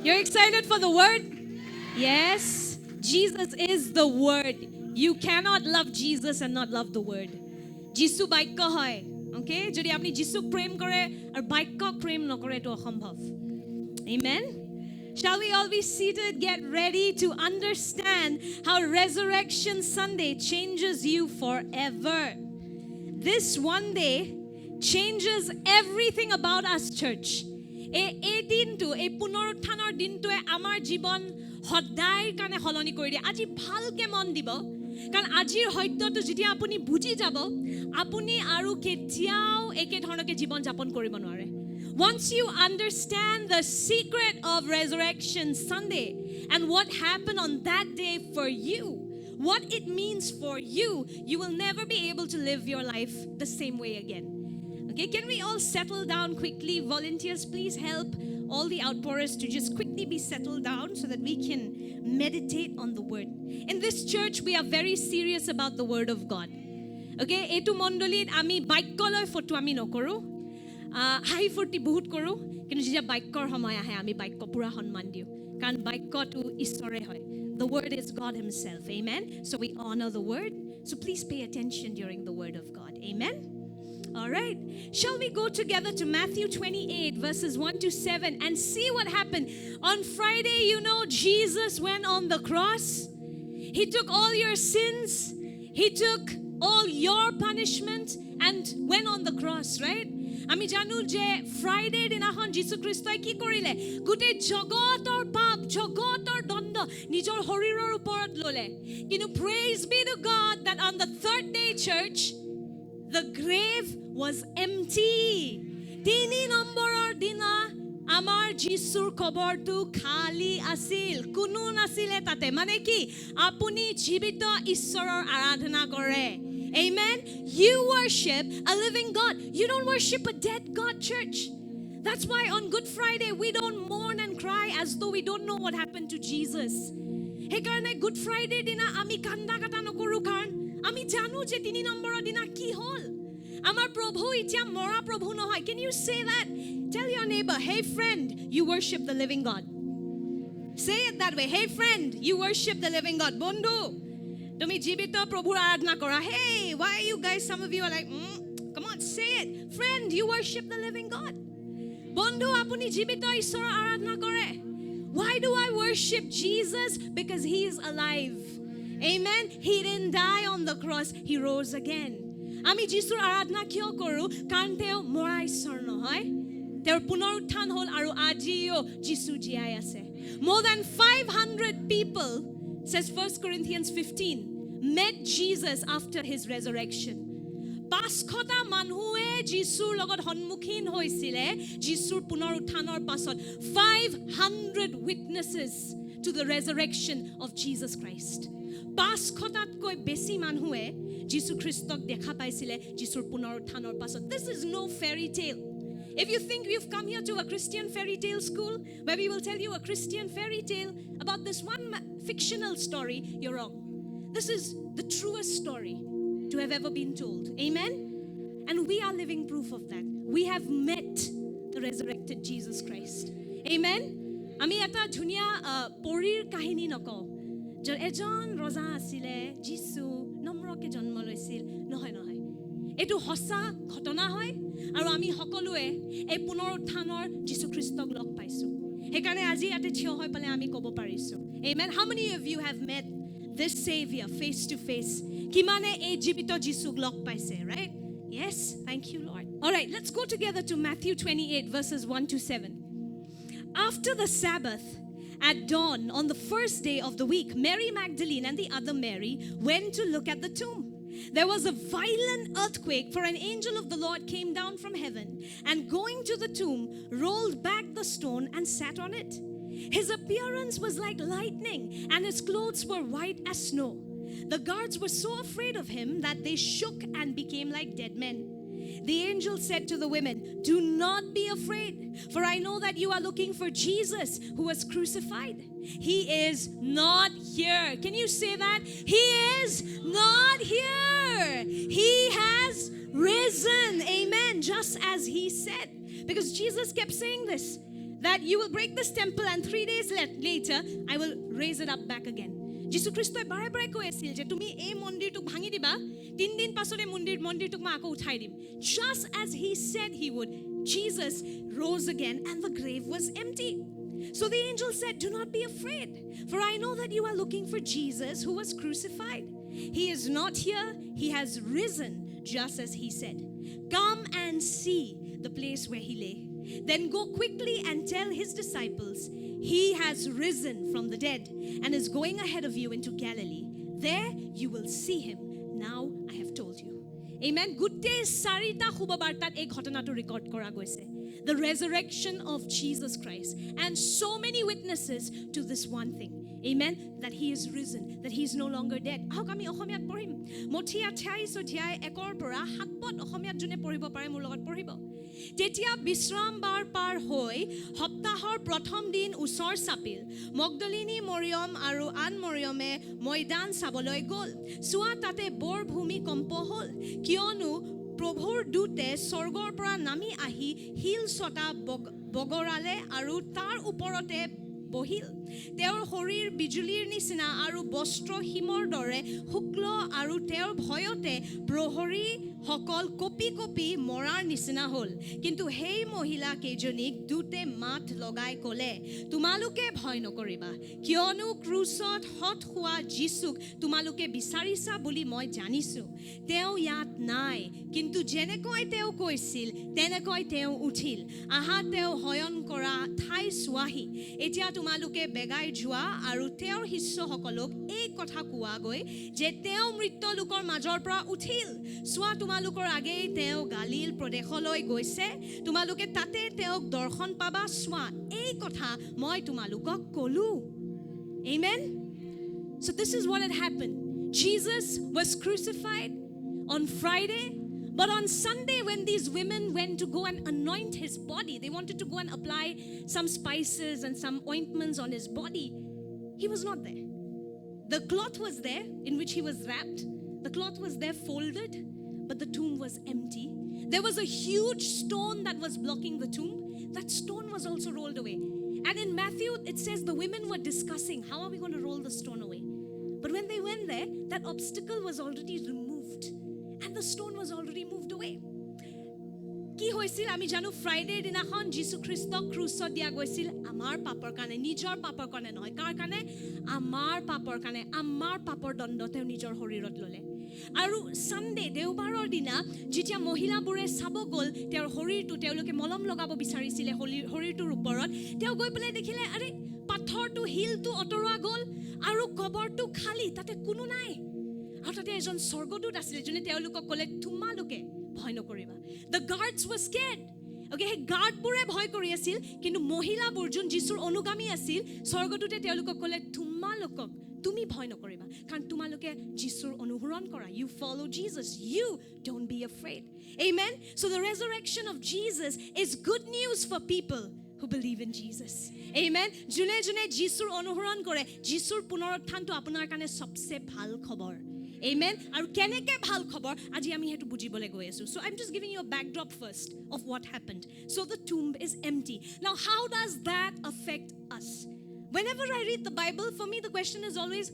You're excited for the word? Yes. Jesus is the word. You cannot love Jesus and not love the word. Jisu বাক্য হয়. Okay? যদি আপনি যিশুক প্ৰেম কৰে আৰু বাক্যক প্ৰেম নকৰে তো অসম্ভৱ. Amen. Shall we all be seated? Get ready to understand how Resurrection Sunday changes you forever. This one day changes everything about us, church. এই দিনটো এই পুনৰুত্থানৰ দিনটোৱে আমাৰ জীৱন সদায় কাৰণে সলনি কৰি দিয়ে. আজি ভালকে মন দিব, কাৰণ আজিৰ সত্যটো যেতিয়া আপুনি বুজি যাব, আপুনি আৰু কেতিয়াও একে ধৰণকে জীৱন যাপন কৰিব নোৱাৰে. Once you understand the secret of Resurrection Sunday and what happened on that day for you, what it means for you, you will never be able to live your life the same way again. Okay, can we all settle down quickly? Volunteers, please help all the outpourers to just quickly be settled down so that we can meditate on the word. In this church, we are very serious about the word of God. Okay, etu mondolit ami baikoloi photo ami nokoru. Hai furti বহুত কৰো, কিন্তু যেতিয়া বাক্যৰ সময় আহে আমি বাক্য পুৰা সন্মান দিওঁ, কাৰণ বাক্যটো ঈশ্বৰে হয়. The word is God himself. Amen. So we honor the word. So please pay attention during the word of God. Amen. All right. Shall we go together to Matthew 28 verses 1 to 7 and see what happened? On Friday, you know, Jesus went on the cross. He took all your sins. He took all your punishment and went on the cross, right? আমি জানো যে Friday দিনাখন যীশু খ্ৰীষ্টই কি কৰিলে? গোটেই জগতৰ পাপ, জগতৰ দণ্ড নিজৰ শৰীৰৰ ওপৰত ল'লে. কিন্তু praise be to God that on the third day, church, the grave was empty. 3 নম্বৰৰ দিনা আমাৰ যীশুৰ কবৰটো খালী আছিল, কোনো নাছিলে তাতে. মানে কি? আপুনি জীৱিত ঈশ্বৰৰ আৰাধনা কৰে. Amen. You worship a living God. You don't worship a dead God, church. That's why on Good Friday we don't mourn and cry as though we don't know what happened to Jesus. Hekarne Good Friday dina ami kanda kata nokoru karon ami janu je 3 নম্বৰৰ দিনা কি হল. Amar Prabhu itia mora Prabhu nohoy. Can you say that? Tell your neighbor, hey friend, you worship the living God. Say it that way. Hey friend, you worship the living God. Bondhu, তুমি জীবিত প্ৰভুৰ আৰাধনা কৰা. Hey, why are you guys, some of you are like, come on, say it. Friend, you worship the living God. বন্ধু, আপুনি জীবিত ঈশ্বৰৰ আৰাধনা কৰে. Why do I worship Jesus? Because he is alive. Amen. He didn't die on the cross. He rose again. আমি যীশুৰ আৰাধনা কিয় কৰোঁ? কাৰণ তেওঁ মৰা ঈশ্বৰ নহয়, তেওঁৰ পুনৰুত্থান হ'ল আৰু আজিও যীশু জীয়াই আছে. More than 500 people, says 1 Corinthians 15, met Jesus after his resurrection. 500টা মানুহে যীশুৰ লগত সন্মুখীন হৈছিলে যীশুৰ পুনৰুত্থানৰ পাছত. 500 witnesses to the resurrection of Jesus Christ. 500টাতকৈ বেছি মানুহে যীশু খ্ৰীষ্টক দেখা পাইছিলে যীশুৰ পুনৰুত্থানৰ পাছত. This is no fairy tale. If you think we've come here to a Christian fairy tale school where we will tell you a Christian fairy tale about this one fictional story, you're wrong. This is the truest story to have ever been told. Amen? And we are living proof of that. We have met the resurrected Jesus Christ. Amen? আমি এটা ধুনীয়া পৰীৰ কাহিনী নকওঁ যে এজন ৰজা আছিলে, যীশু নম্ৰকে জন্ম লৈছিল. নহয় নহয়, এইটো সঁচা ঘটনা হয় আৰু আমি সকলোৱে এই পুনৰুত্থানৰ যীশু খ্ৰীষ্টক লগ পাইছোঁ. সেইকাৰণে আজি ইয়াতে থিয় হৈ পেলাই আমি ক'ব পাৰিছোঁ. Amen. How many of you have met this Savior face to face? কিমানে এই জীৱিত যীশুক লগ পাইছে, right? Yes, thank you, Lord. All right, let's go together to Matthew 28 verses 1 to 7. After the Sabbath, at dawn on the first day of the week, Mary Magdalene and the other Mary went to look at the tomb. There was a violent earthquake, for an angel of the Lord came down from heaven and going to the tomb, rolled back the stone and sat on it. His appearance was like lightning and his clothes were white as snow. The guards were so afraid of him that they shook and became like dead men. The angel said to the women, "Do not be afraid, for I know that you are looking for Jesus who was crucified. He is not here." Can you say that? He is not here. He has risen. Amen. Just as he said. Because Jesus kept saying this. that you will break this temple and 3 days later I will raise it up back again. যীশু খ্ৰীষ্টই বাৰে বাৰে কৈ আছিল যে তুমি এই মন্দিৰটোক ভাঙি দিবা 3 দিন পাছতে মন্দিৰটোক মই আকৌ উঠাই দিম. Just as he said he would, Jesus rose again and the grave was empty. So the angel said, do not be afraid, for I know that you are looking for Jesus who was crucified. He is not here, he has risen just as he said. Come and see the place where he lay. Then go quickly and tell his disciples, he has risen from the dead and is going ahead of you into Galilee. There you will see him. Now I have told you. Amen. Gotte sarita khubabartat ei ghotona to record kora goise. The resurrection of Jesus Christ, and so many witnesses to this one thing. Amen. That he is risen, that he is no longer dead. How kami Ohomiyat porhim? Mothi 28 অধ্যায় 1 পৰা 7 পদ অসমীয়াত জুনে পঢ়িব পাৰে মোৰ লগত পঢ়িব. তেতিয়া বিশ্ৰামবাৰ পাৰ হৈ সপ্তাহৰ প্ৰথম দিন ওচৰ চাপিল. মগদলিনী মৰিয়ম আৰু আন মৰিয়মে ময়দান চাবলৈ গ'ল. চোৱা তাতে বৰ ভূমিকম্প হ'ল, কিয়নো প্ৰভুৰ দূতে স্বৰ্গৰ পৰা নামি আহি শিল ছটা বগৰালে আৰু তাৰ ওপৰতে বহিল. তেওঁৰ শৰীৰ বিজুলীৰ নিচিনা আৰু বস্ত্ৰ হিমৰ দৰে শুক্ল আৰু তেওঁৰ ভয়তে প্ৰহৰীসকল কঁপি কঁপি মৰাৰ নিচিনা হ'ল. কিন্তু সেই মহিলা কেইজনীক দূতে মাত লগাই ক'লে, তোমালোকে ভয় নকৰিবা, কিয়নো ক্ৰুচত হত হোৱা যীচুক তোমালোকে বিচাৰিছা বুলি মই জানিছোঁ. তেওঁ ইয়াত নাই, কিন্তু যেনেকৈ তেওঁ কৈছিল তেনেকৈ তেওঁ উঠিল. আহা তেওঁ শয়ন কৰা ঠাই চোৱাহি. এতিয়া তোমালোকে বেগাই যোৱা আৰু তেওঁৰ শিষ্যসকলক এই কথা কোৱাগৈ যে তেওঁ মৃত লোকৰ মাজৰ পৰা উঠিল. চোৱা তোমালোকৰ আগেয়ে তেওঁ গালিল প্ৰদেশলৈ গৈছে, তোমালোকে তাতে তেওঁক দৰ্শন পাবা. চোৱা এই কথা মই তোমালোকক ক'লো. Amen. So this is what had happened. Jesus was crucified on Friday. But on Sunday, when these women went to go and anoint his body, they wanted to go and apply some spices and some ointments on his body, he was not there. The cloth was there in which he was wrapped. The cloth was there folded, but the tomb was empty. There was a huge stone that was blocking the tomb. That stone was also rolled away. And in Matthew, it says the women were discussing, how are we going to roll the stone away? But when they went there, that obstacle was already removed. And the stone was already moved away. কি হৈছিল আমি জানো, Friday দিনাখন যীশু খ্ৰীষ্টক ক্ৰুচত দিয়া গৈছিল আমাৰ পাপৰ কাৰণে, নিজৰ পাপৰ কাৰণে নহয়. কাৰ কাৰণে? আমাৰ পাপৰ কাৰণে. আমাৰ পাপৰ দণ্ড তেওঁ নিজৰ শৰীৰত ল'লে. আৰু ছানডে দেওবাৰৰ দিনা যেতিয়া মহিলাবোৰে চাব গ'ল তেওঁৰ শৰীৰটো, তেওঁলোকে মলম লগাব বিচাৰিছিলে শৰীৰটোৰ ওপৰত, তেওঁ গৈ পেলাই দেখিলে আৰে পাথৰটো শিলটো আঁতৰোৱা গ'ল আৰু কবৰটো খালী, তাতে কোনো নাই. আৰু তাতে এজন স্বৰ্গদূত আছিলে যোনে তেওঁলোকক ক'লে তোমালোকে ভয় নকৰিবা. The guards were scared. Okay, সেই গাৰ্ডবোৰে ভয় কৰি আছিল, কিন্তু মহিলাবোৰ যোন যীশুৰ অনুগামী আছিল, স্বৰ্গদূতে তেওঁলোকক ক'লে তোমালোকক তুমি ভয় নকৰিবা, কাৰণ তোমালোকে যীশুৰ অনুসৰণ কৰা. You follow Jesus. You don't be afraid. Amen. So the resurrection of Jesus is good news for people who believe in Jesus. Amen. যোনে যোনে যীশুৰ অনুসৰণ কৰে, যীশুৰ পুনৰুত্থানটো আপোনাৰ কাৰণে সবচে ভাল খবৰ. Amen. আৰু কেনেকে ভাল খবৰ আজি আমি হেতু বুজিবলৈ গৈ আছো. So I'm just giving you a backdrop first of what happened. So the tomb is empty. Now how does that affect us? Whenever I read the Bible, for me the question is always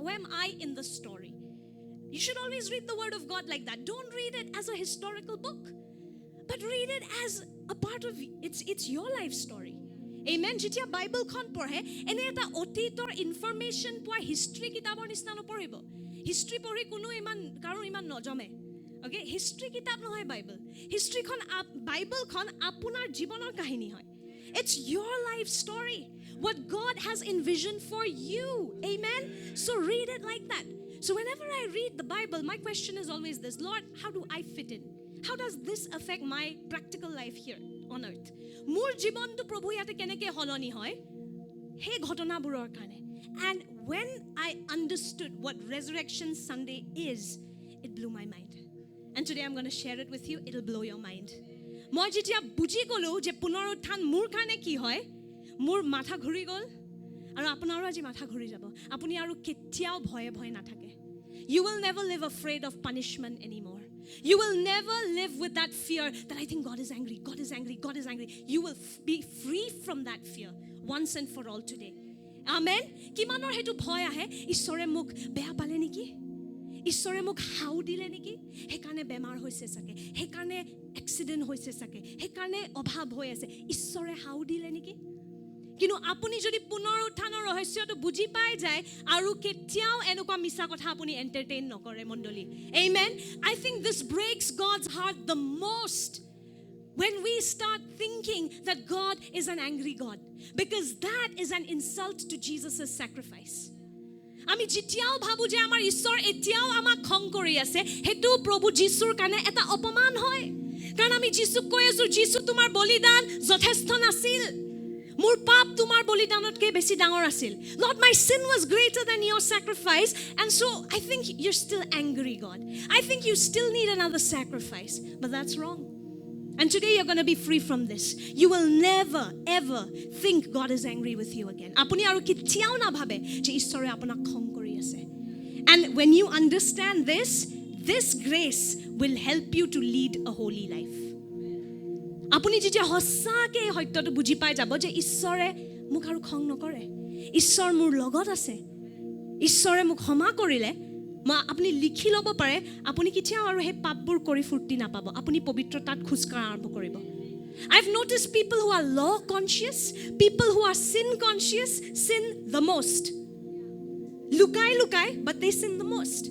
where am I in the story? You should always read the word of God like that. Don't read it as a historical book, but read it as a part of it's your life story. Amen. যেতিয়া বাইবেলখন পঢ়ে এনে এটা অতীতৰ information পোৱা history কিতাপৰ নিচিনা নপঢ়িব. History পঢ়ি কোনো ইমান নজমে. অ'কে, হিষ্ট্ৰী কিতাপ নহয় বাইবেল. হিষ্ট্ৰীখন বাইবেলখন আপোনাৰ জীৱনৰ কাহিনী হয়. It's your life story. What God has envisioned for you. Amen. So read it like that. So whenever I read the Bible, my question is always this: Lord, how do I fit in? How does this affect my practical life here on earth? মোৰ জীৱনটো প্ৰভু ইয়াতে কেনেকৈ সলনি হয় সেই ঘটনাবোৰৰ কাৰণে. And when I understood what Resurrection Sunday is, it blew my mind. And today I'm going to share it with you. It'll blow your mind. মই যেতিয়া বুজি গ'লো যে পুনৰুত্থান মোৰ কাৰণে কি হয়, মোৰ মাথা ঘূৰি গ'ল. আৰু আপোনাৰো আজি মাথা ঘূৰি যাব. আপুনি আৰু কেতিয়াও ভয়ে নাথাকে. You will never live afraid of punishment anymore. You will never live with that fear that I think God is angry, God is angry, God is angry. You will be free from that fear once and for all today. Amen. কিমানৰ হেতু ভয় আহে ঈশ্বৰে মোক বেয়া পালে নেকি ঈশ্বৰে মোক হাউ দিলে নেকি হেকাৰণে বেমাৰ হৈছে সাকে হেকাৰণে এক্সিডেন্ট হৈছে সাকে হেকাৰণে অভাৱ হৈ আছে ঈশ্বৰে হাউ দিলে নেকি কিন্তু আপুনি যদি পুনৰ উত্থানৰ ৰহস্যটো বুজি পাই যায় আৰু কেতিয়াও এনেকুৱা মিছা কথা আপুনি এন্টাৰটেইন নকৰে মণ্ডলী amen I think this breaks God's heart the most when we start thinking that God is an angry God because that is an insult to Jesus' sacrifice আমি যেতিয়াও ভাবো যে আমাৰ ঈশ্বৰ এতিয়াও আমাক খং কৰি আছে হেতু প্ৰভু যীশুৰ কাৰণে এটা অপমান হয় কাৰণ আমি যীশুক কৈ আছো যীশু তোমাৰ বলিদান যথেষ্ট নাছিল মোৰ পাপ তোমাৰ বলিদানতকৈ বেছি ডাঙৰ আছিল Lord my sin was greater than your sacrifice and so I think you're still angry God I think you still need another sacrifice but that's wrong and today you're going to be free from this you will never ever think God is angry with you again আপুনি আৰু কেতিয়াও না ভাবে যে ঈশ্বৰে আপোনাক খং কৰি আছে and when you understand this grace will help you to lead a holy life আপুনি যেতিয়া হসাকে সত্যটো বুজি পাই যাব যে ঈশ্বৰে মোক আৰু খং নকৰে ঈশ্বৰ মোৰ লগত আছে ঈশ্বৰে মোক ক্ষমা কৰিলে আপুনি লিখি ল'ব পাৰে আপুনি কেতিয়াও আৰু হে পাপবোৰ কৰি ফুৰ্তি নাপাব আপুনি পবিত্ৰতাত খুজকাঢ়া আৰম্ভ কৰিব I've noticed people who are law conscious people who are sin conscious sin the most লুকাই but they sin the most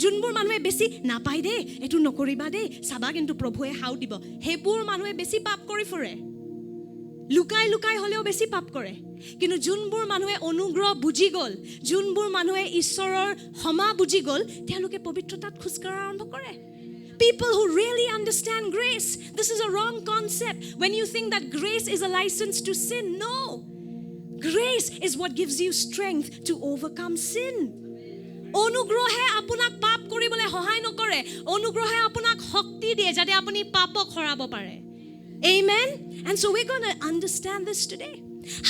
যোনবোৰ মানুহে বেছি নাপাই দে এটো নকৰিবা দে সাবা কিন্তু প্ৰভুৱে হাউ দিব হেবোৰ মানুহে বেছি পাপ কৰি ফুৰে লুকাই হলেও বেছি পাপ কৰে কিন্তু যোনবোৰ মানুহে অনুগ্ৰহ বুজি গল যোনবোৰ মানুহে ঈশ্বৰৰ ক্ষমা বুজি গল তেওঁলোকে পবিত্ৰতাত খুজকাঢ়া আৰম্ভ কৰে People who really understand grace this is a wrong concept when you think that grace is a license to sin no grace is what gives you strength to overcome sin অনুগ্ৰহে আপোনাক পাপ কৰিবলৈ সহায় নকৰে অনুগ্ৰহে আপোনাক শক্তি দিয়ে যাতে আপুনি পাপক হৰাব পাৰে Amen and so we're going to understand this today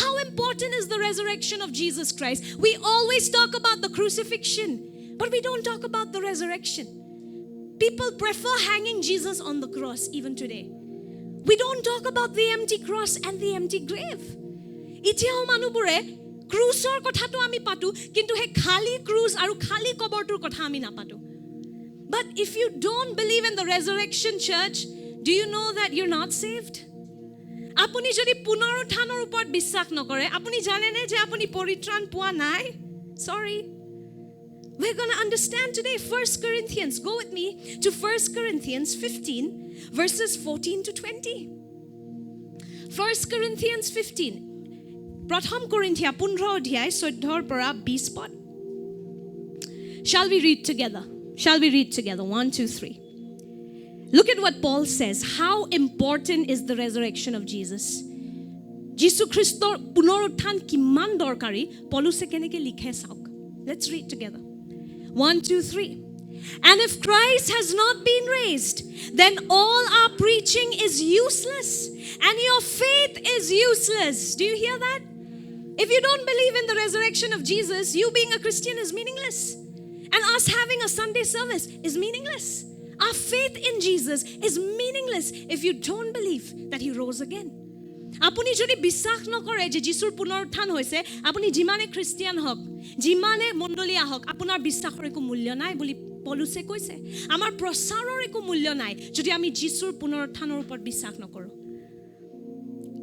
how important is the resurrection of Jesus Christ we always talk about the crucifixion but we don't talk about the resurrection people prefer hanging Jesus on the cross even today we don't talk about the empty cross and the empty grave ইতিয়াও মানুহবোৰে ক্ৰুজৰ কথাটো আমি পাতো কিন্তু হে খালি cruise আৰু খালি কবৰটোৰ কথা আমি নাপাতো but if you don't believe in the resurrection church do you know that you're not saved আপুনি যদি পুনৰুত্থানৰ ওপৰত বিশ্বাস নকৰে আপুনি জানেনে যে আপুনি পৰিত্ৰাণ পোৱা নাই sorry we're going to understand today 1 Corinthians go with me to 1 Corinthians 15 verses 14 to 20 1 Corinthians 15 প্ৰথম কৰিন্থিয়া 15 অধ্যায় 14 পৰা 20 পদ Shall we read together 1 2 3 Look at what Paul says how important is the resurrection of Jesus যীশু খ্ৰীষ্টৰ পুনৰুত্থান কিমান দৰকাৰী পৌলুসে কেনেকৈ লিখে চাওক Let's read together 1 2 3 And if Christ has not been raised then all our preaching is useless and your faith is useless do you hear that If you don't believe in the resurrection of Jesus, you being a Christian is meaningless. And us having a Sunday service is meaningless. Our faith in Jesus is meaningless if you don't believe that he rose again. আপুনি যদি বিশ্বাস নকৰে যে যীশুৰ পুনৰুত্থান হৈছে আপুনি যিমানে খ্ৰীষ্টিয়ান হওক যিমানে মণ্ডলী আহক আপোনাৰ বিশ্বাসৰ একো মূল্য নাই বুলি পৌলুসে কৈছে আমাৰ প্ৰচাৰৰ একো মূল্য নাই যদি আমি যীশুৰ পুনৰুত্থানৰ ওপৰত বিশ্বাস নকৰো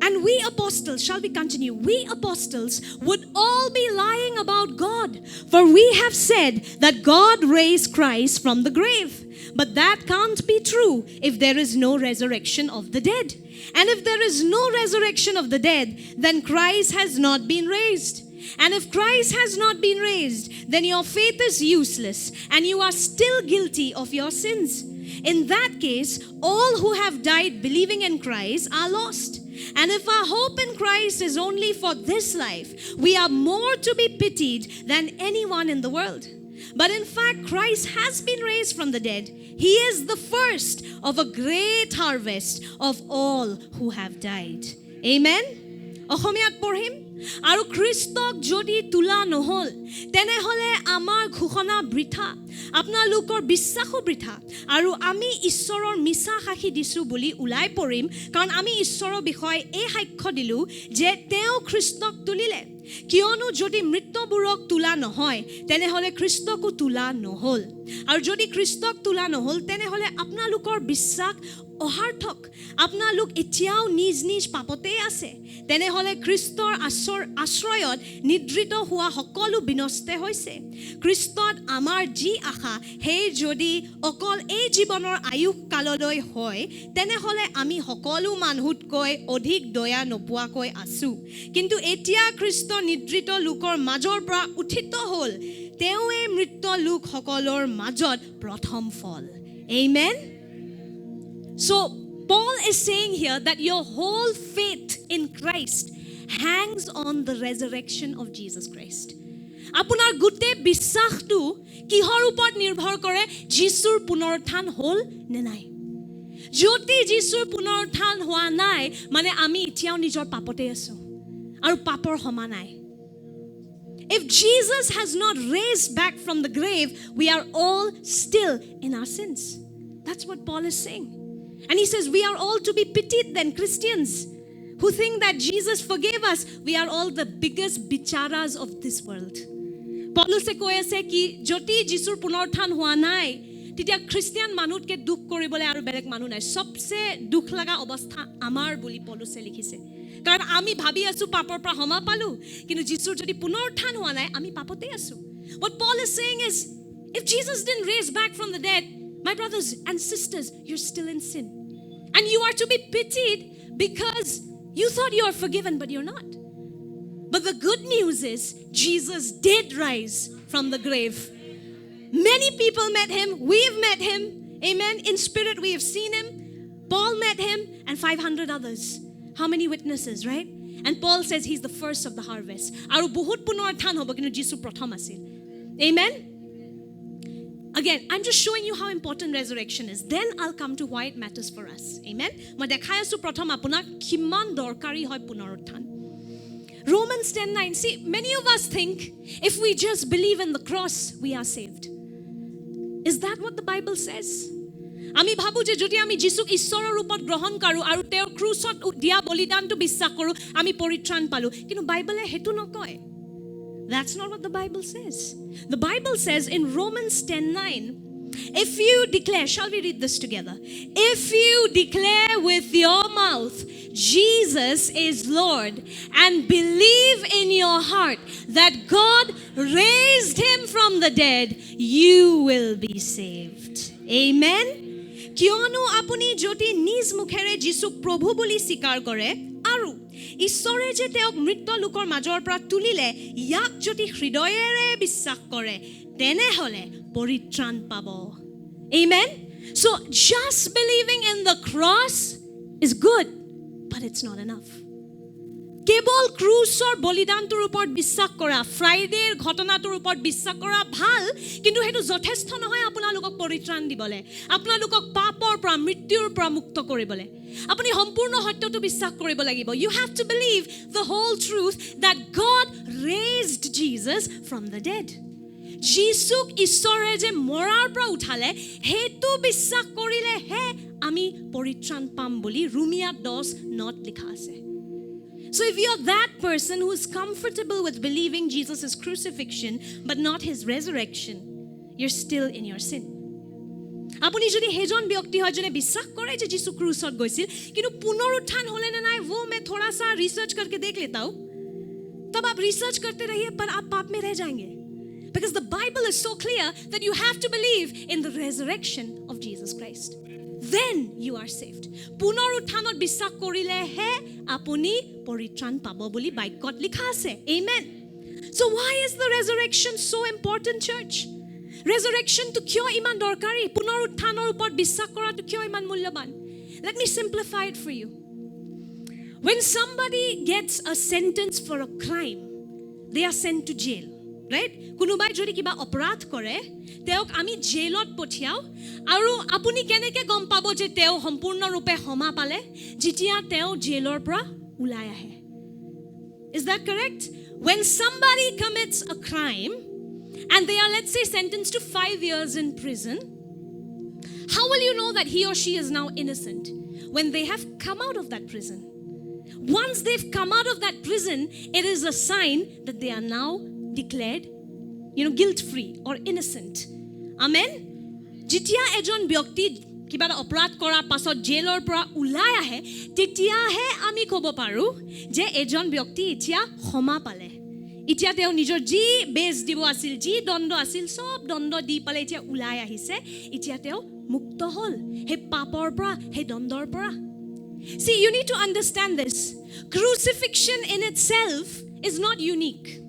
And we apostles, shall we continue? We apostles would all be lying about God. For we have said that God raised Christ from the grave. But that can't be true if there is no resurrection of the dead. And if there is no resurrection of the dead, then Christ has not been raised. And if Christ has not been raised, then your faith is useless and you are still guilty of your sins. In that case, all who have died believing in Christ are lost. And if our hope in Christ is only for this life, we are more to be pitied than anyone in the world. But in fact, Christ has been raised from the dead. He is the first of a great harvest of all who have died. Amen? অসমীয়াত পঢ়িম আৰু খ্ৰীষ্টক যদি তোলা নহল তেনেহলে আমাৰ ঘোষণা বৃথা আপোনালোকৰ বিশ্বাসো বৃথা আৰু আমি ঈশ্বৰৰ মিছা সাক্ষী দিছো বুলি ওলাই পৰিম কাৰণ আমি ঈশ্বৰৰ বিষয়ে এই সাক্ষ্য দিলো যে তেওঁ খ্ৰীষ্টক তুলিলে কিয়নো যদি মৃতবোৰক তোলা নহয় তেনেহলে খ্ৰীষ্টকো তোলা নহল আৰু যদি খ্ৰীষ্টক তোলা নহল তেনেহলে আপোনালোকৰ বিশ্বাস অসাৰ্থক আপোনালোক এতিয়াও নিজ নিজ পাপতেই আছে তেনেহলে খ্ৰীষ্টৰ আশ্ৰয়ত নিদ্ৰিত হোৱা সকলো বিনষ্ট হৈছে খ্ৰীষ্টত আমাৰ যি আশা সেই যদি অকল এই জীৱনৰ আয়ুস কাললৈ হয় তেনেহলে আমি সকলো মানুহতকৈ অধিক দয়া নোপোৱাকৈ আছো কিন্তু এতিয়া খ্ৰীষ্ট নিদ্ৰিত লোকৰ মাজৰ পৰা উত্থিত হ'ল তেওঁৱে মৃত লোকসকলৰ মাজত প্ৰথম ফল amen So Paul is saying here that your whole faith in Christ hangs on the resurrection of Jesus Christ. Apunar gutte bisachtu kihor upor nirbhor kore Jisur punorutthan hol ne nai. Joti Jisur punorutthan hoa nai mane ami itiao nijor papote asu aru papor homa nai. If Jesus has not raised back from the grave, we are all still in our sins. That's what Paul is saying. And he says, we are all to be pitied then, Christians who think that Jesus forgave us. We are all the biggest bicharas of this world. Paul se koi ase ki joti Jisur punorutthan hua nai titia Christian manutke dukh koribole aru belek manu nai sobse dukh laga obostha amar boli Paul se likhise karon ami bhabi asu papor pra homa palu kintu Jisur jodi punorutthan hua nai ami papote asu. What Paul is saying is if Jesus didn't raise back from the dead, my brothers and sisters, you're still in sin. And you are to be pitied because you thought you are forgiven, but you're not. But the good news is Jesus did rise from the grave. Many people met him. We've met him. Amen. In spirit, we have seen him. Paul met him and 500 others. How many witnesses, right? And Paul says he's the first of the harvest. Aru bahut punorutthan hobo kintu Jisu prothom asil. Amen. Again, I'm just showing you how important resurrection is. Then I'll come to why it matters for us. Amen. Ma dekhai asu prothom apunak kiman dorkari hoy punorutthan. Romans 10:9. See, many of us think if we just believe in the cross, we are saved. Is that what the Bible says? Ami bhabu je jodi ami Jisuk ishorer rupot grohon karu aru teor krusot dia bolidan tu bissak koru ami poritran palu. Kintu Bible e hetu nokoy. That's not what the Bible says. The Bible says in Romans 10:9, if you declare, shall we read this together? If you declare with your mouth, Jesus is Lord, and believe in your heart that God raised him from the dead, you will be saved. Amen. Kionu apuni joti niz mukhere Jisuk prabhu boli sikar kore, aru ঈশ্বৰে যে তেওঁক মৃত লোকৰ মাজৰ পৰা তুলিলে ইয়াক যদি হৃদয়েৰে বিশ্বাস কৰে তেনেহলে পৰিত্ৰাণ পাব Amen. So just believing in the cross is good, but it's not enough. কেৱল ক্ৰুচৰ বলিদানটোৰ ওপৰত বিশ্বাস কৰা ফ্ৰাইডেৰ ঘটনাটোৰ ওপৰত বিশ্বাস কৰা ভাল কিন্তু হেতু যথেষ্ট নহয় আপোনালোকক পৰিত্ৰাণ দিবলে আপোনালোকক পাপৰ পৰা মৃত্যুৰ পৰা মুক্ত কৰিবলে আপুনি সম্পূৰ্ণ সত্যটো বিশ্বাস কৰিব লাগিব you have to believe the whole truth that God raised Jesus from the dead যিশুক ঈশ্বৰে যে মৰাৰ পৰা উঠালে হেতু বিশ্বাস কৰিলে হে আমি পৰিত্ৰাণ পাম বুলি ৰোমিয়া 10:9 লিখা আছে So if you're that person who is comfortable with believing Jesus' crucifixion but not his resurrection, you're still in your sin. Apuni jodi hejon byakti hoy jone biswas kore je Jisu krusot goisil kintu punorutthan hole na nai wo main thoda sa research karke dekh leta hu tab aap research karte rahiye par aap paap mein reh jayenge because the Bible is so clear that you have to believe in the resurrection of Jesus Christ. Then you are saved. পুনৰুত্থানত বিশ্বাস কৰিলে হে আপুনি পৰিত্ৰাণ পাব বুলি বাইকত লিখা আছে Amen. So why is the resurrection so important, church? Resurrection to কিয় ইমান দৰকাৰী পুনৰুত্থানৰ ওপৰত বিশ্বাস কৰাটো কিয় ইমান মূল্যৱান Let me simplify it for you. When somebody gets a sentence for a crime, they are sent to jail. Right? কোনোবাই যদি কিবা অপৰাধ কৰে তেওঁক আমি জেলত পঠিয়াও আৰু আপুনি কেনেকৈ গম পাব যে তেওঁ সম্পূৰ্ণৰূপে ক্ষমা পালে যেতিয়া তেওঁ জেলৰ পৰা ওলাই আহে Is that correct? When somebody commits a crime and they are, let's say, sentenced to 5 years in prison, how will you know that he or she is now innocent? When they have come out of that prison. Once they've come out of that prison, it is a sign that they are now declared, guilt-free or innocent. Amen? Jitya ejon byakti kiba oprad korar pasot jailor pora ulai ahe, tetiahe ami kobo paru je ejon byakti etia khoma pale. Etia teo nijor ji base dibo asil, ji dondo asil, sob dondo di pale etia ulai ahise, etia teo mukto hol. He papor pora, he dondor pora. See, you need to understand this. Crucifixion in itself is not unique.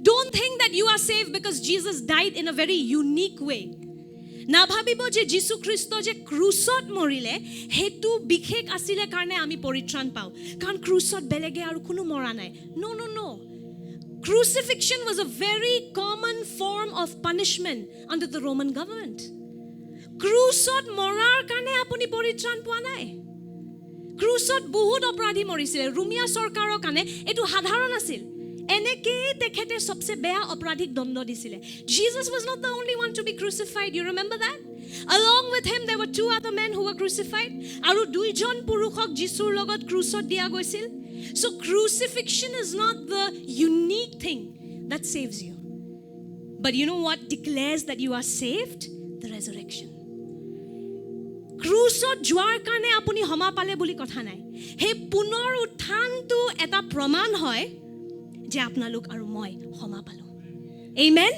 Don't think that you are saved because Jesus died in a very unique way. Na bhabibo je Jisu Christo je krusot morile hetu bikhek asile karne ami poritran pao. Kan krusot belege aru kuno mora nai. No. Crucifixion was a very common form of punishment under the Roman government. Krusot morar karne apuni poritran poa nai. Krusot বহুত অপৰাধী মৰিছিল ৰুমিয়া সৰকাৰৰ কাৰণে এটো সাধাৰণ আছিল এনেকে তেখেতে সবচে বেয়া অপৰাধীক দণ্ড দিছিলে Jesus was not the only one to be crucified, you remember that? Along with him there were 2 other men who were crucified আৰু দুইজন পুৰুষক যিশুৰ লগত ক্ৰুচত দিয়া গৈছিল. So crucifixion is not the unique thing that saves you, but you know what declares that you are saved? The resurrection. ক্ৰুচত যোৱাৰ কাৰণে আপুনি হমা পালে বুলি কথা নাই. হে পুনৰ উত্থানটো এটা প্ৰমাণ হয় যে আপোনালোক আৰু মই হমা পালো. Amen?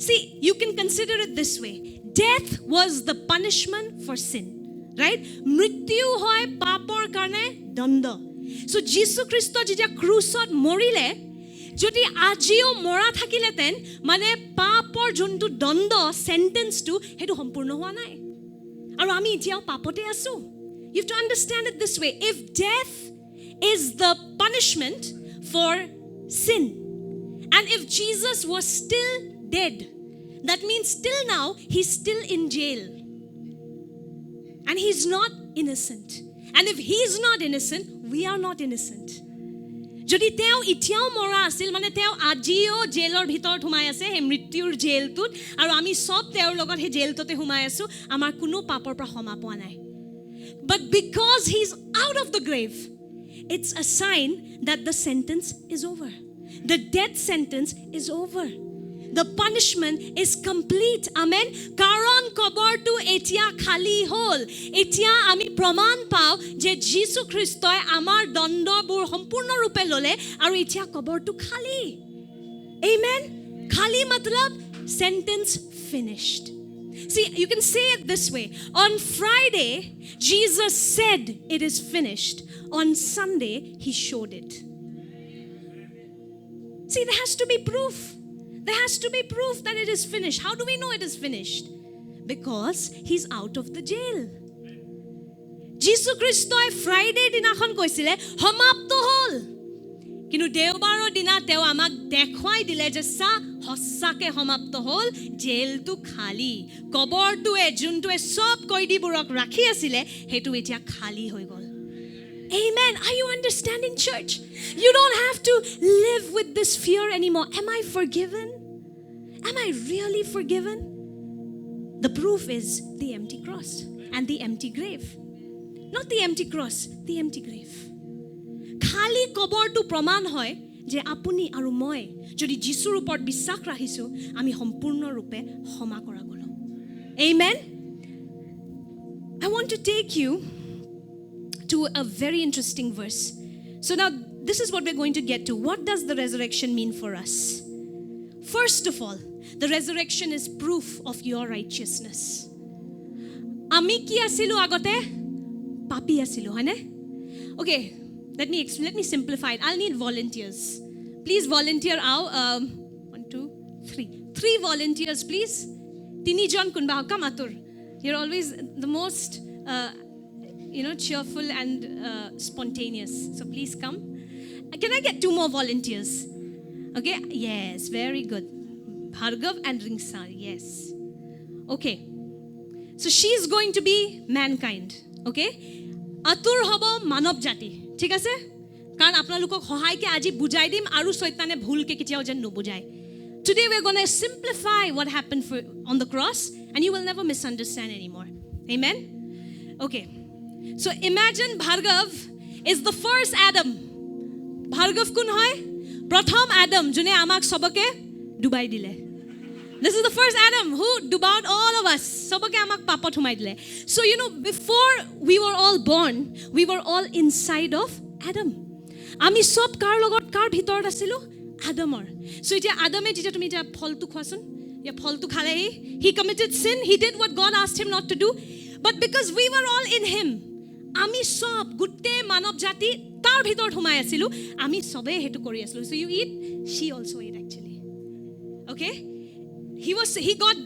See, you can consider it this way. Death was the punishment for sin. Right? মৃত্যু হয় পাপৰ কাৰণে দণ্ড. So যীশু খ্ৰীষ্ট যেতিয়া ক্ৰুচত মৰিলে যদি আজিও মৰা থাকিলেতেন মানে পাপৰ যোনটো দণ্ড সেন্টেন্সটো হেতু সম্পূৰ্ণ হোৱা নাই. আৰু আমি এতিয়াও পাপতে আছো. You have to understand it this way. If death is the punishment for sin, and if Jesus was still dead, that means still now he's still in jail. And he's not innocent. And if he's not innocent, we are not innocent. যদি তেও ইতিয়াও মৰা আছিল মানে তেও আজিও জেলৰ ভিতৰত হুমাই আছে হে মৃত্যুৰ জেলটোত আৰু আমি সব তেওঁৰ লগত হে জেলটোতে হুমাই আছো আমাৰ কোনো পাপৰ পৰা ক্ষমা পোৱা নাই. But because he's out of the grave, it's a sign that the sentence is over. The death sentence is over. The punishment is complete. Amen. Karon kobortu etia khali hol. Etia ami praman pao je Jisu Christoi amar dondo bur sampurno rupe lole aru etia kobortu khali. Amen. Khali matlab sentence finished. See, you can say it this way. On Friday, Jesus said it is finished. On Sunday, he showed it. See, there has to be proof. There has to be proof that it is finished. How do we know it is finished? Because he's out of the jail. Jisu Christoi Friday dinakon koisile samapto hol. Kinu deobaৰৰ দিনা তেও আমাক দেখুৱাই দিলে যে সা হসাকে সমাপ্ত হল জেলটো খালি কবৰটোৱে যোনটোৱে সব কয়দীবোৰক ৰাখি আছিল হেতু এতিয়া খালি হৈ গল. Amen. Are you understanding, church? You don't have to live with this fear anymore. Am I forgiven? Am I really forgiven? The proof is the empty cross and the empty grave. Not the empty cross, the empty grave. খালি কবৰটো প্ৰমাণ হয় যে আপুনি আৰু মই যদি যিশুৰ ওপৰত বিশ্বাস ৰাখিছো আমি সম্পূৰ্ণ ৰূপে ক্ষমা কৰা গলো. Amen. I want to take you to a very interesting verse. So now this is what we're going to get to. What does the resurrection mean for us? First of all, the resurrection is proof of your righteousness. Ami ki asilu agote? Papi asilu, hane? Okay, let me simplify it. I'll need volunteers. Please volunteer out. 1, 2, 3. 3 volunteers, please. Tini jon kunba kam atur. You're always the most cheerful and spontaneous. So please come. Can I get 2 more volunteers? Okay. Yes, very good. Bhargav and Ringsar. Yes. Okay. So she's going to be mankind. Okay. Atur hobo manav jati. ঠিক আছে কাৰণ আপোনালোকক সহায়কে আজি বুজাই দিম আৰু শয়তানে ভুলকে কেতিয়াও যেন নুবুজায় Today we're going to simplify what happened on the cross and you will never misunderstand anymore. Amen? Okay. So imagine Bhargav is the first Adam. Bhargav kun hoy? Pratham Adam june amak sobake dubai dile. This is the first Adam who dubawed all of us. Sobake amak papot humai dile. So you know before we were all born, we were all inside of Adam. Ami sob kar logot kar bhitorot asilu Adamor. So এতিয়া আদমে যেতিয়া তুমি এতিয়া ফলটো খোৱাচোন ইয়া ফলটো খালে he committed sin, he did what God asked him not to do, but because we were all in him, আমি সব গোটে মানৱ জাতি তাৰ ভিতৰত সোমাই আছিলো আমি সবে হেতু কৰি আছিলো so you eat, she also ate actually. Okay, he got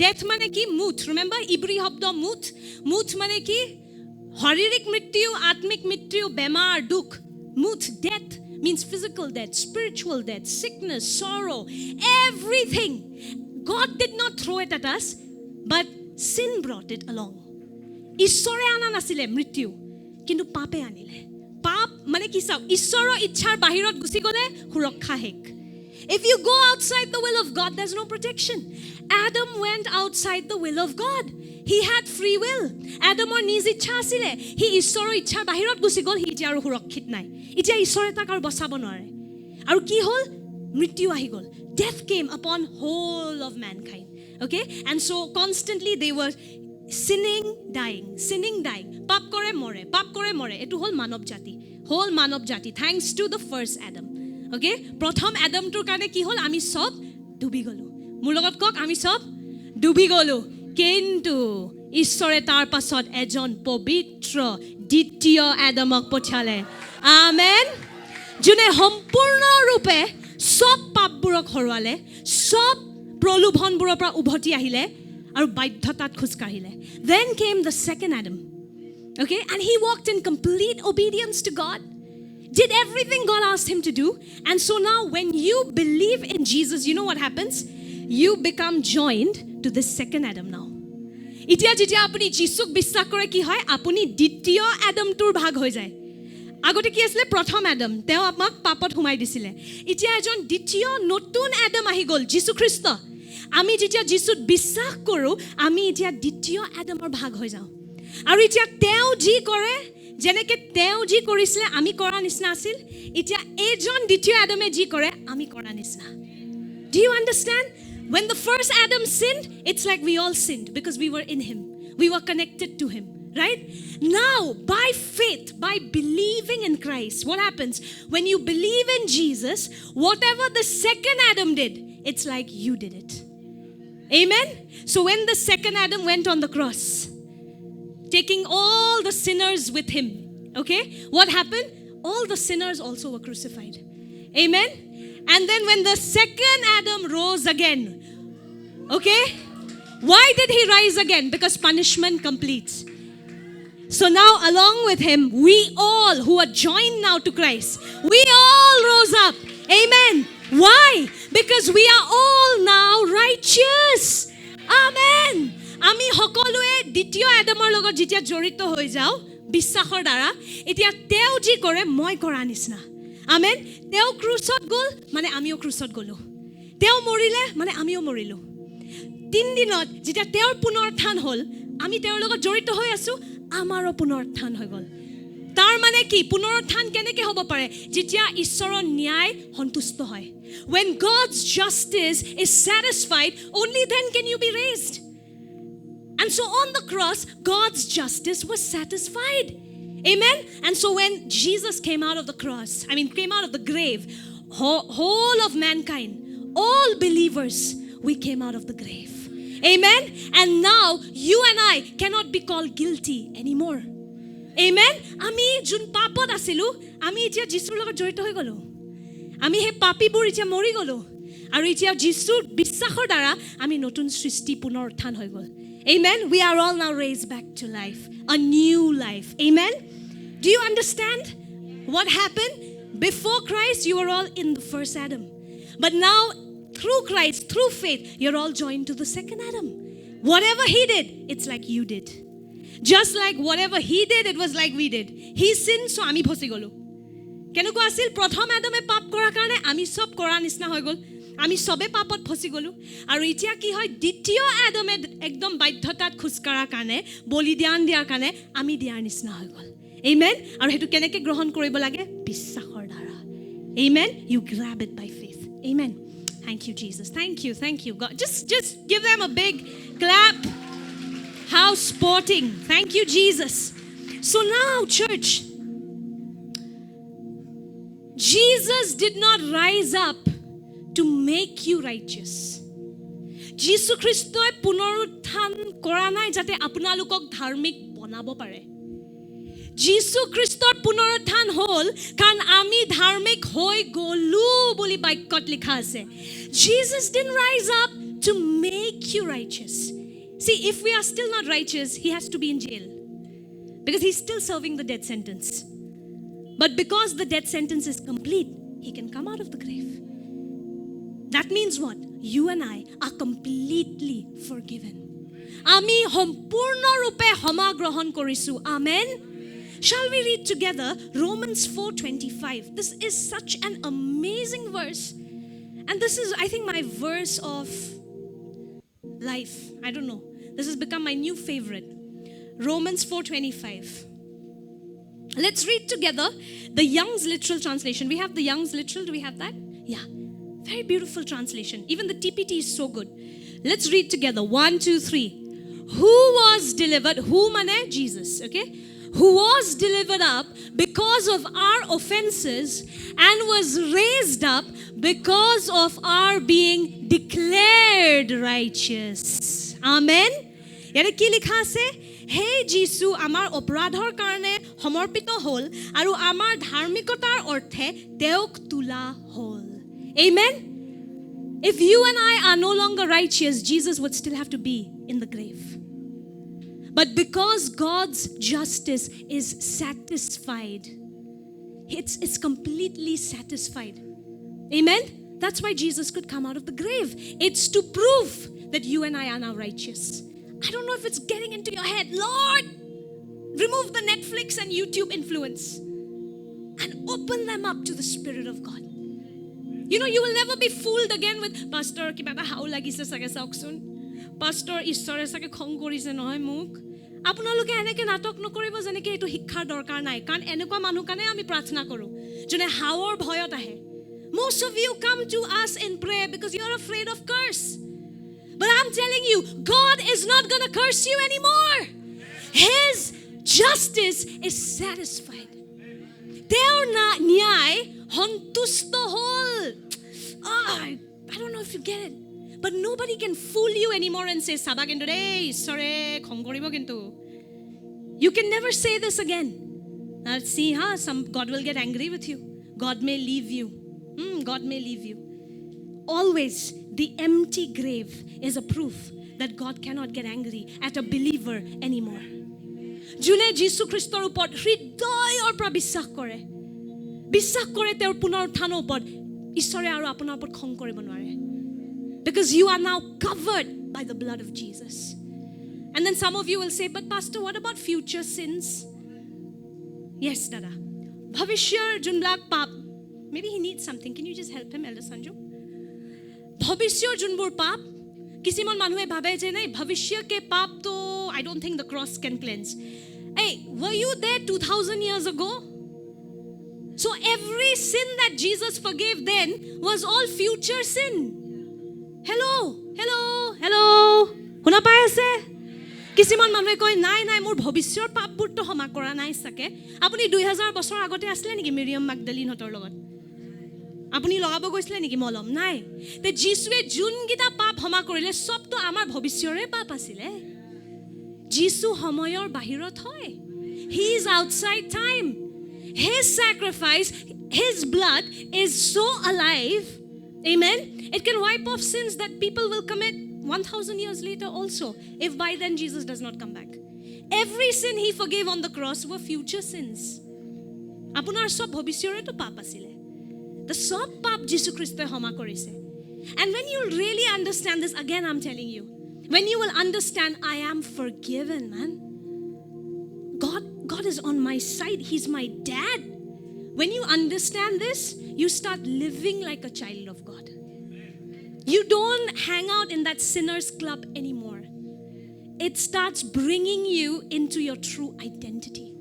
death মানে কি মুত, remember ইব্ৰী শব্দ মুত মানে কি শাৰীৰিক মৃত্যু আত্মিক মৃত্যু বেমাৰ দুখ মুত death means physical death, spiritual death, sickness, sorrow, everything. God did not throw it at us, but sin brought it along. Ishore ana nasile mrityu, kintu pape anile. Pap mane ki saw, Ishoro ichhar bahirot gusi gole hurokha hek. If you go outside the will of God, there's no protection. Adam went outside the will of God. He had free will. Adamor niz ichha asile. He Ishoro ichhar bahirot gusi gol, he eti aru hurokhit nai. Itia Ishore tak aru bachabo নোৱাৰে. আৰু কি হল? মৃত্যু আহি গল. Death came upon whole of mankind. Okay? And so constantly they were sinning, dying. পাপ কৰে মৰে. এটো হল মানৱ জাতি. Whole মানৱ জাতি. Thanks to the first Adam. Okay? প্ৰথম আদমটোৰ কাৰণে কি হল? আমি সব ডুবি গলো. মোৰ লগত কক আমি সব ডুবি গলো. কিন্তু ঈশ্বৰে তাৰ পাছত এজন পবিত্ৰ দ্বিতীয় আদমক পঠালে. আমেন. যোনে সম্পূৰ্ণ ৰূপে সব পাপবোৰক হৰুৱালে, সব প্ৰলোভনবোৰৰ পৰা উভতি আহিলে আৰু বাধ্যতাত খোজ কাঢ়িলে. Then came the second Adam. Okay? And he walked in complete obedience to God. Did everything God asked him to do. And so now when you believe in Jesus, you know what happens? You become joined to the second Adam now. এতিয়া যেতিয়া আপুনি যীশুক বিশ্বাস কৰে কি হয়? আপুনি দ্বিতীয় আদমটোৰ ভাগ হৈ যায়. আগতে কি আছিল? প্ৰথম আদম, তেওঁ আমাক পাপত সোমাই দিছিলে. এতিয়া এজন দ্বিতীয় নতুন আদম আহি গল, যীশু খ্ৰীষ্ট. আমি যেতিয়া যীশুত বিশ্বাস কৰো, আমি এতিয়া দ্বিতীয় আদমৰ ভাগ হৈ যাওঁ. আৰু এতিয়া তেওঁ যি কৰে, যেনেকে তেওঁ যি কৰিছিলে আমি কৰা নিচিনা আছিল, এতিয়া এজন দ্বিতীয় আদমে যি কৰে আমি কৰা নিচিনা. Do you understand? When the first Adam sinned, it's like we all sinned because we were in him. We were connected to him. Right? Now, by faith, by believing in Christ, what happens? When you believe in Jesus, whatever the second Adam did, it's like you did it. Amen? So when the second Adam went on the cross, taking all the sinners with him, okay? What happened? All the sinners also were crucified. Amen? And then when the second Adam rose again, okay? Why did he rise again? Because punishment completes. So now along with him, we all who are joined now to Christ, we all rose up. Amen. Why? Because we are all now righteous. Amen. Ami সকলোৱে দ্বিতীয় আদমৰ লগত যেতিয়া জড়িত হৈ যাও বিশ্বাসৰ দ্বাৰা, এতিয়া তেওঁ যি কৰে মই কৰা নিচিনা. আমেন. তেওঁ ক্ৰুচত গল মানে আমিও ক্ৰুচত গলো. তেওঁ মৰিলে মানে আমিও মৰিলো. 3 দিনত যেতিয়া তেওঁৰ পুনৰুত্থান হল, আমি তেওঁৰ লগত জড়িত হৈ আছো, আমাৰো পুনৰুত্থান হৈ গল. তাৰ মানে কি? পুনৰুত্থান কেনেকৈ হ'ব পাৰে? যেতিয়া ঈশ্বৰৰ ন্যায় সন্তুষ্ট হয়. When God's justice is satisfied, only then can you be raised. And so on the cross, God's justice was satisfied. Amen? And so when Jesus came out of the cross, came out of the grave, whole of mankind, all believers, we came out of the grave. Amen? And now, you and I cannot be called guilty anymore. Amen? Ami jun papot asilu, ami itia Jisur logot jorito hoi golo. Ami he papibur itia mori golo. Aru itia Jisur bissakhor dara, ami notun srishti punorutthan hoi gol. Amen? We are all now raised back to life. A new life. Amen? Do you understand what happened? Before Christ, you were all in the first Adam. But now, through Christ, through faith, you're all joined to the second Adam. Whatever he did, it's like you did. Just like whatever he did, it was like we did. He sinned, so ami phosi golo. কেনেকুৱা আছিল প্ৰথম আদমে পাপ কৰাৰ কাৰণে আমি সব কৰা নিচিনা হৈ গ'ল আমি সবে পাপত ফসি গ'লো আৰু এতিয়া কি হয় দ্বিতীয় আদমে একদম বাধ্যতাত খুচকাৰাৰ কাৰণে বলিদান দিয়াৰ কাৰণে আমি দিয়াৰ নিচিনা হৈ গ'ল আমেন আৰু হেতু কেনেকৈ গ্ৰহণ কৰিব লাগে বিশ্বাসৰ দ্বাৰা amen you grab it by faith amen thank you Jesus thank you God just give them a big clap how sporting thank you Jesus so now church Jesus did not rise up to make you righteous. Jesus Christoi punorutthan kora nai jate apnalukok dharmik banabo pare. Jesus Christor punorutthan hol kan ami dharmik hoi golu boli baikkot likha ase. Jesus didn't rise up to make you righteous. See, if we are still not righteous, he has to be in jail. Because he's still serving the death sentence. But because the death sentence is complete, he can come out of the grave. That means what? You and I are completely forgiven. Ami sampurna rupe homa grohon korisu. Amen. Shall we read together Romans 4:25? This is such an amazing verse. And this is, I think, my verse of life. I don't know. This has become my new favorite. Romans 4:25. Let's read together the Young's Literal Translation. We have the Young's Literal. Do we have that? Yeah. Very beautiful translation. Even the TPT is so good. Let's read together. 1, 2, 3. Who was delivered? Who mane? Jesus. Okay? Who was delivered up because of our offenses and was raised up because of our being declared righteous. Amen. Yare ki likha ase? Hey Jisu amar opradhor karone homorpito hol aru amar dharmikotar orthe teok tula hol. Amen. If you and I are no longer righteous, Jesus would still have to be in the grave. But because God's justice is satisfied, it's completely satisfied. Amen. That's why Jesus could come out of the grave. It's to prove that you and I are now righteous. I don't know if it's getting into your head. Lord, remove the Netflix and YouTube influence and open them up to the Spirit of God. You know, you will never be fooled again with Pastor kiba ta hau lagise sage sauksun. Pastor ishore sage khong korise nohoy muk. Apnaloke eneke natok nokoribo jeneke etu shiক্ষাৰ দৰকাৰ নাই কাৰণ এনেকুৱা মানুহ কানে আমি প্ৰাৰ্থনা কৰো জনে হাওৰ ভয়ত আহে. Most of you come to us in prayer because you are afraid of curse. But I'm telling you, God is not going to curse you anymore. His justice is satisfied. Their nyai hontusto hol. I don't know if you get it. But nobody can fool you anymore and say, Sabak into day, sorry, khongoribo kintu. You can never say this again. Now see, God will get angry with you. God may leave you. God may leave you. Always, the empty grave is a proof that God cannot get angry at a believer anymore. June Jisu Christor upor hridoyor pra বিশ্বাস কৰে তেওঁৰ পুনৰুত্থানৰ ওপৰত ঈশ্বৰে আৰু আপোনাৰ ওপৰত খং কৰিব নোৱাৰে. Because you are now covered by the blood of Jesus. And then some of you will say, but Pastor, what about future sins? Yes, Dada. Bhavishya junblak pap. Maybe he needs something. Can you just help him, Elder Sanju? Bhavishya junbur pap. Kisimon manhue bhabe je nai bhavishya ke pap to I don't think the cross can cleanse. Hey, were you there 2000 years ago? So every sin that Jesus forgave then was all future sin. Hello. Huna pai ase? Kisimon manhue koi nai mor bhavishyar papbur to homa kora nai sake. Apuni 2000 বছৰ আগতে আসলে নেকি মিৰিয়াম মাগদালিন হতৰ লগত? আপুনি লগাব গৈছিলে নেকি মলম নাই তে যিশুৱে যোনগিটা পাপ ক্ষমা কৰিলে সবটো আমাৰ ভৱিষ্যৰে পাপ আছিলে যিশু সময়ৰ বাহিৰত হয় he is outside time his sacrifice his blood is so alive amen it can wipe off sins that people will commit 1000 years later also if by then Jesus does not come back every sin he forgave on the cross were future sins আপোনাৰ সব ভৱিষ্যৰে তো পাপ আছিলে The sop pap Jesu Christ homa korise. And when you really understand this, again I'm telling you, when you will understand I am forgiven, man. God is on my side. He's my dad. When you understand this, you start living like a child of God. You don't hang out in that sinner's club anymore. It starts bringing you into your true identity.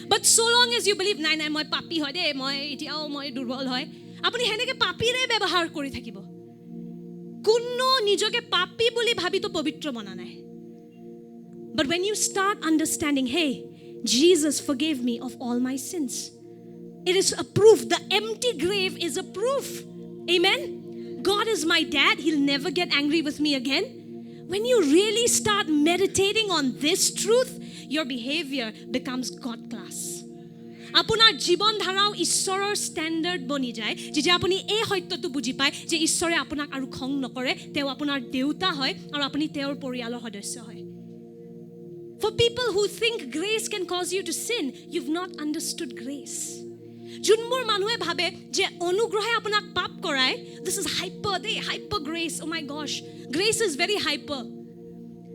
But so long as you believe, nai moi papi hoy de, moi etiao moi durbol hoy, apuni heneke papi re byabahar kori thakibo. Kunno nijoke papi boli bhabi to povitra bana nai. But when you start understanding, hey, Jesus forgave me of all my sins. It is a proof. The empty grave is a proof. Amen? God is my dad. He'll never get angry with me again. When you really start meditating on this truth, your behavior becomes God class. Apunar jibon dharao issorer standard boni jay. Jije apuni ei hoytotu buji pai je issore apunak aru khong nokore, teo apunar deuta hoy aru apuni teor poriyalor hodosya hoy. For people who think grace can cause you to sin, you've not understood grace. Junmur manue bhabe je onugrohe apunak pap korai, this is hyper grace. Oh my gosh, grace is very hyper.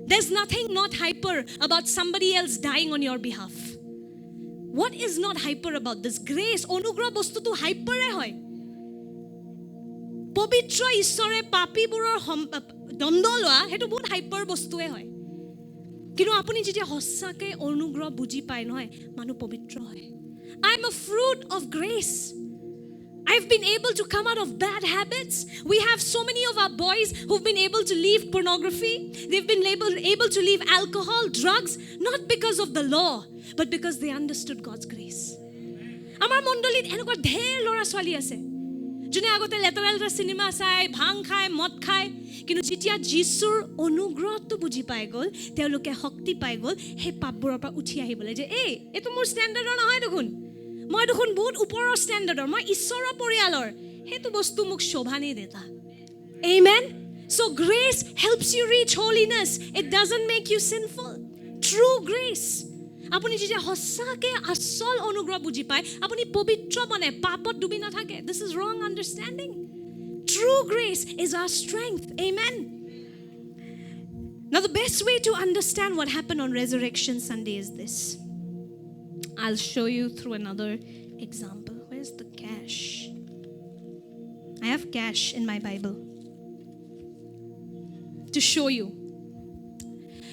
There's nothing not hyper about somebody else dying on your behalf. What is not hyper about this? Grace, onugroh bostu tu hyper e hoy. Pobitra isore papi buror dondolwa hetu bahut hyper bostu e hoy. Kino apuni jete hossake onugroh buji pai noy manu povitra hoy. I'm a fruit of grace. I've been able to come out of bad habits. We have so many of our boys who've been able to leave pornography. They've been able to leave alcohol, drugs, not because of the law, but because they understood God's grace. Amar mondolit enokor dher lora swali ase. June agote letera cinema sai, bhang khai, mot khai. Kinu jitia Jisur onugroh tu buji pai gol, teoloke shakti pai gol, he papboror pa uthi ahibole je ei etu mor standard nohoy dekhun. Moi dekhun bahut upor standard moi ishora poriyalor hetu bostu muk shobha nei deta. Amen. So grace helps you reach holiness. It doesn't make you sinful. True grace. Apuni jete hossake asol onugroh buji pai apuni povitra bane papot dubi na thake. This is wrong understanding. True grace is our strength. Amen. Now the best way to understand what happened on Resurrection Sunday is this. I'll show you through another example. Where's the cash? I have cash in my Bible to show you.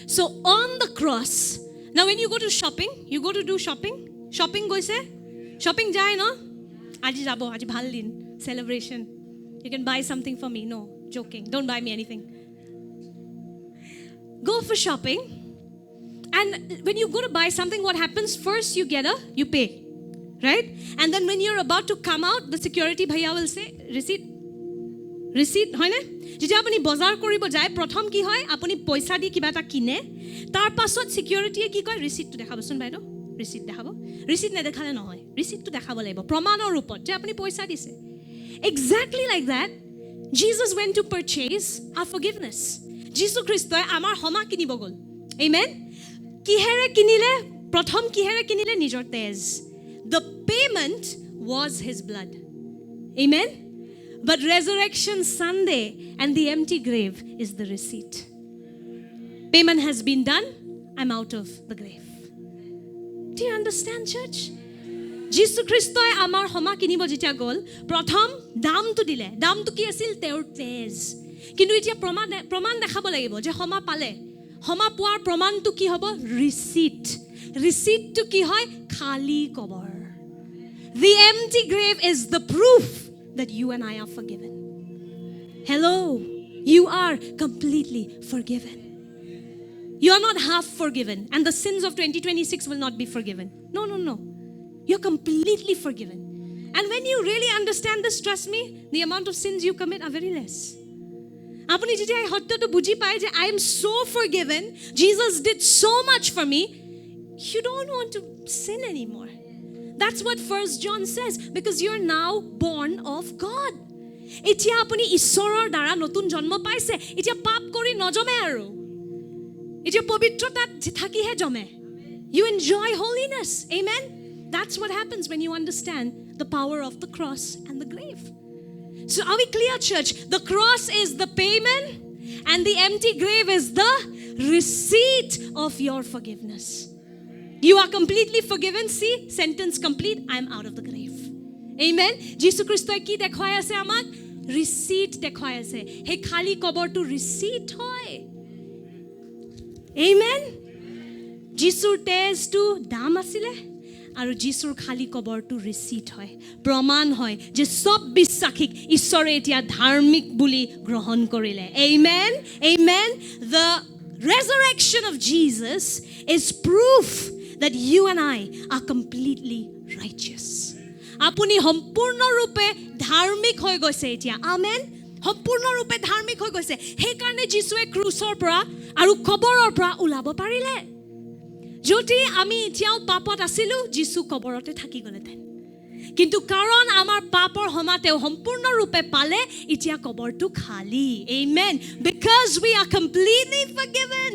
So on the cross, now when you go to shopping, you go to do shopping. Shopping goise? Shopping jai no? Aji jabo, aji bhal din. Celebration. You can buy something for me. No, joking. Don't buy me anything. Go for shopping. And when you go to buy something, what happens? First you pay. Right? And then when you're about to come out, the security bhaiya will say, receipt. Receipt, hoy na? Jita apuni bazar koribo jai, prothom ki hoy? Apuni poisa di kiba ta kine. Tar pasot security e ki koy? Receipt to dekhaboson baido. Receipt dekhabo. Receipt ne dekhale nohoy. Receipt to dekhabo laibo. Pramanor rupot je apuni poisa dise. Exactly like that, Jesus went to purchase our forgiveness. Jesus Christ amar homa kinibo gol. Amen. Kihere kinile, prothom kihere kinile nijor tez. The payment was his blood. Amen. But Resurrection Sunday and the empty grave is the receipt. Payment has been done. I'm out of the grave. Do you understand, church? Jesus Christoi amar homa kinibo jitia gol, prothom dam tu dile. Dam tu ki asil teor tez. Kintu etia praman dekhabo lagibo je homa pale. Homa puar praman tu ki hobo? Receipt. Receipt tu ki hoy? Khali kobor. The empty grave is the proof that you and I are forgiven. Hello, you are completely forgiven. You are not half forgiven, and the sins of 2026 will not be forgiven. No. You're completely forgiven. And when you really understand this, trust me, the amount of sins you commit are very less. Apuni jiti hotto to buji pai je I am so forgiven. Jesus did so much for me. You don't want to sin anymore. That's what 1 John says, because you're now born of God. Etia apuni ishoror dara notun janmo paise. Etia pap kori nojome aru. Etia pobitrota thakihe jome. You enjoy holiness. Amen. That's what happens when you understand the power of the cross and the grave. So are we clear, church? The cross is the payment and the empty grave is the receipt of your forgiveness. You are completely forgiven. See, sentence complete. I'm out of the grave. Amen. যীশু খ্ৰীষ্টই কি দেখাই আছে আমাক? Reset দেখাই আছে। সেই খালী কবৰটো ৰিচিট হয়। Amen. যীশুৰ তেজটো দাম আছিলে আৰু যীশুৰ খালী কবৰটো ৰিচিট হয়, প্ৰমাণ হয় যে সব বিশ্বাসীক ঈশ্বৰে এতিয়া ধাৰ্মিক বুলি গ্ৰহণ কৰিলে। Amen. Amen. The resurrection of Jesus is proof that you and I are completely righteous. আপুনি সম্পূৰ্ণৰূপে ধাৰ্মিক হৈ গৈছে এতিয়া। আমেন। সম্পূৰ্ণৰূপে ধাৰ্মিক হৈ গৈছে। সেইকাৰণে যীশুৱে ক্ৰুচৰ পৰা আৰু কবৰৰ পৰা ওলাব পাৰিলে। যদি আমি এতিয়াও পাপত আছিলোঁ, যীশু কবৰতে থাকি গ'লেহেঁতেন। কিন্তু কাৰণ আমাৰ পাপৰ ক্ষমা তেওঁ সম্পূৰ্ণৰূপে পালে, এতিয়া কবৰটো খালী। Amen. Because we are completely forgiven,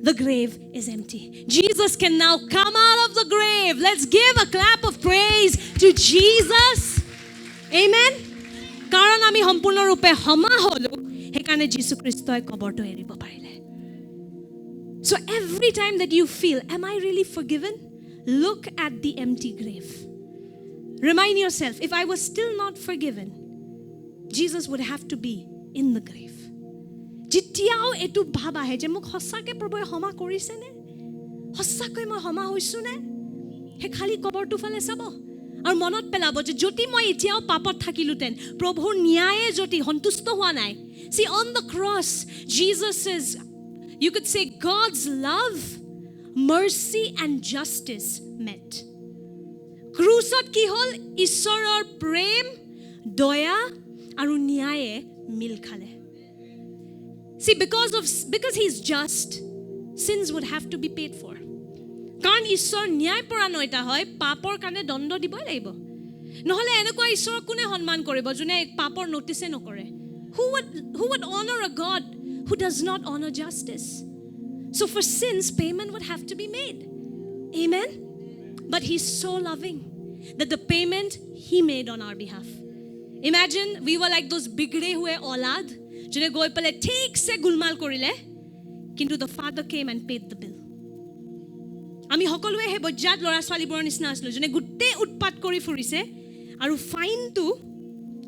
the grave is empty. Jesus can now come out of the grave. Let's give a clap of praise to Jesus. Amen. কাৰণ আমি সম্পূৰ্ণৰূপে ক্ষমা হ'লো, সেইকাৰণে যীশু খ্ৰীষ্টই কবৰটো এৰিব পাৰিলে। So every time that you feel, am I really forgiven? Look at the empty grave. Remind yourself, if I was still not forgiven, Jesus would have to be in the grave. যেতিয়াও এটো ভাব আহে যে মোক সঁচাকৈ প্ৰভুৱে ক্ষমা কৰিছেনে, সঁচাকৈ মই ক্ষমা হৈছোনে, সেই খালী কবৰটো ফালে চাব আৰু মনত পেলাব যে যদি মই এতিয়াও পাপত থাকিলোহেঁতেন, প্ৰভুৰ ন্যায়ে যদি সন্তুষ্ট হোৱা নাই। See, on the cross, Jesus is, you could say, God's love, mercy and justice met. ক্ৰুচত কি হ'ল? ঈশ্বৰৰ প্ৰেম, দয়া আৰু ন্যায়ে মিল খালে। See, because he's just, sins would have to be paid for. কাৰণ ঈশ্বৰ ন্যায়পৰায়ণ হয়, পাপৰ কাৰণে দণ্ড দিবই লাগিব। নহ'লে এনেকুৱা ঈশ্বৰক কোনে সন্মান কৰিব যোনে পাপৰ নটিছে নকৰে? Who would honor a God who does not honor justice? So for sins, payment would have to be made. Amen? But he's so loving that the payment he made on our behalf. Imagine we were like those bigre hue aulad, যোনে গৈ পেলাই ঠিকছে গুলমাল কৰিলে, কিন্তু the father came and paid the bill. আমি সকলোৱে সেই বজ্জাত ল'ৰা ছোৱালীবোৰৰ নিচিনা আছিলোঁ, যোনে গোটেই উৎপাত কৰি ফুৰিছে আৰু ফাইনটো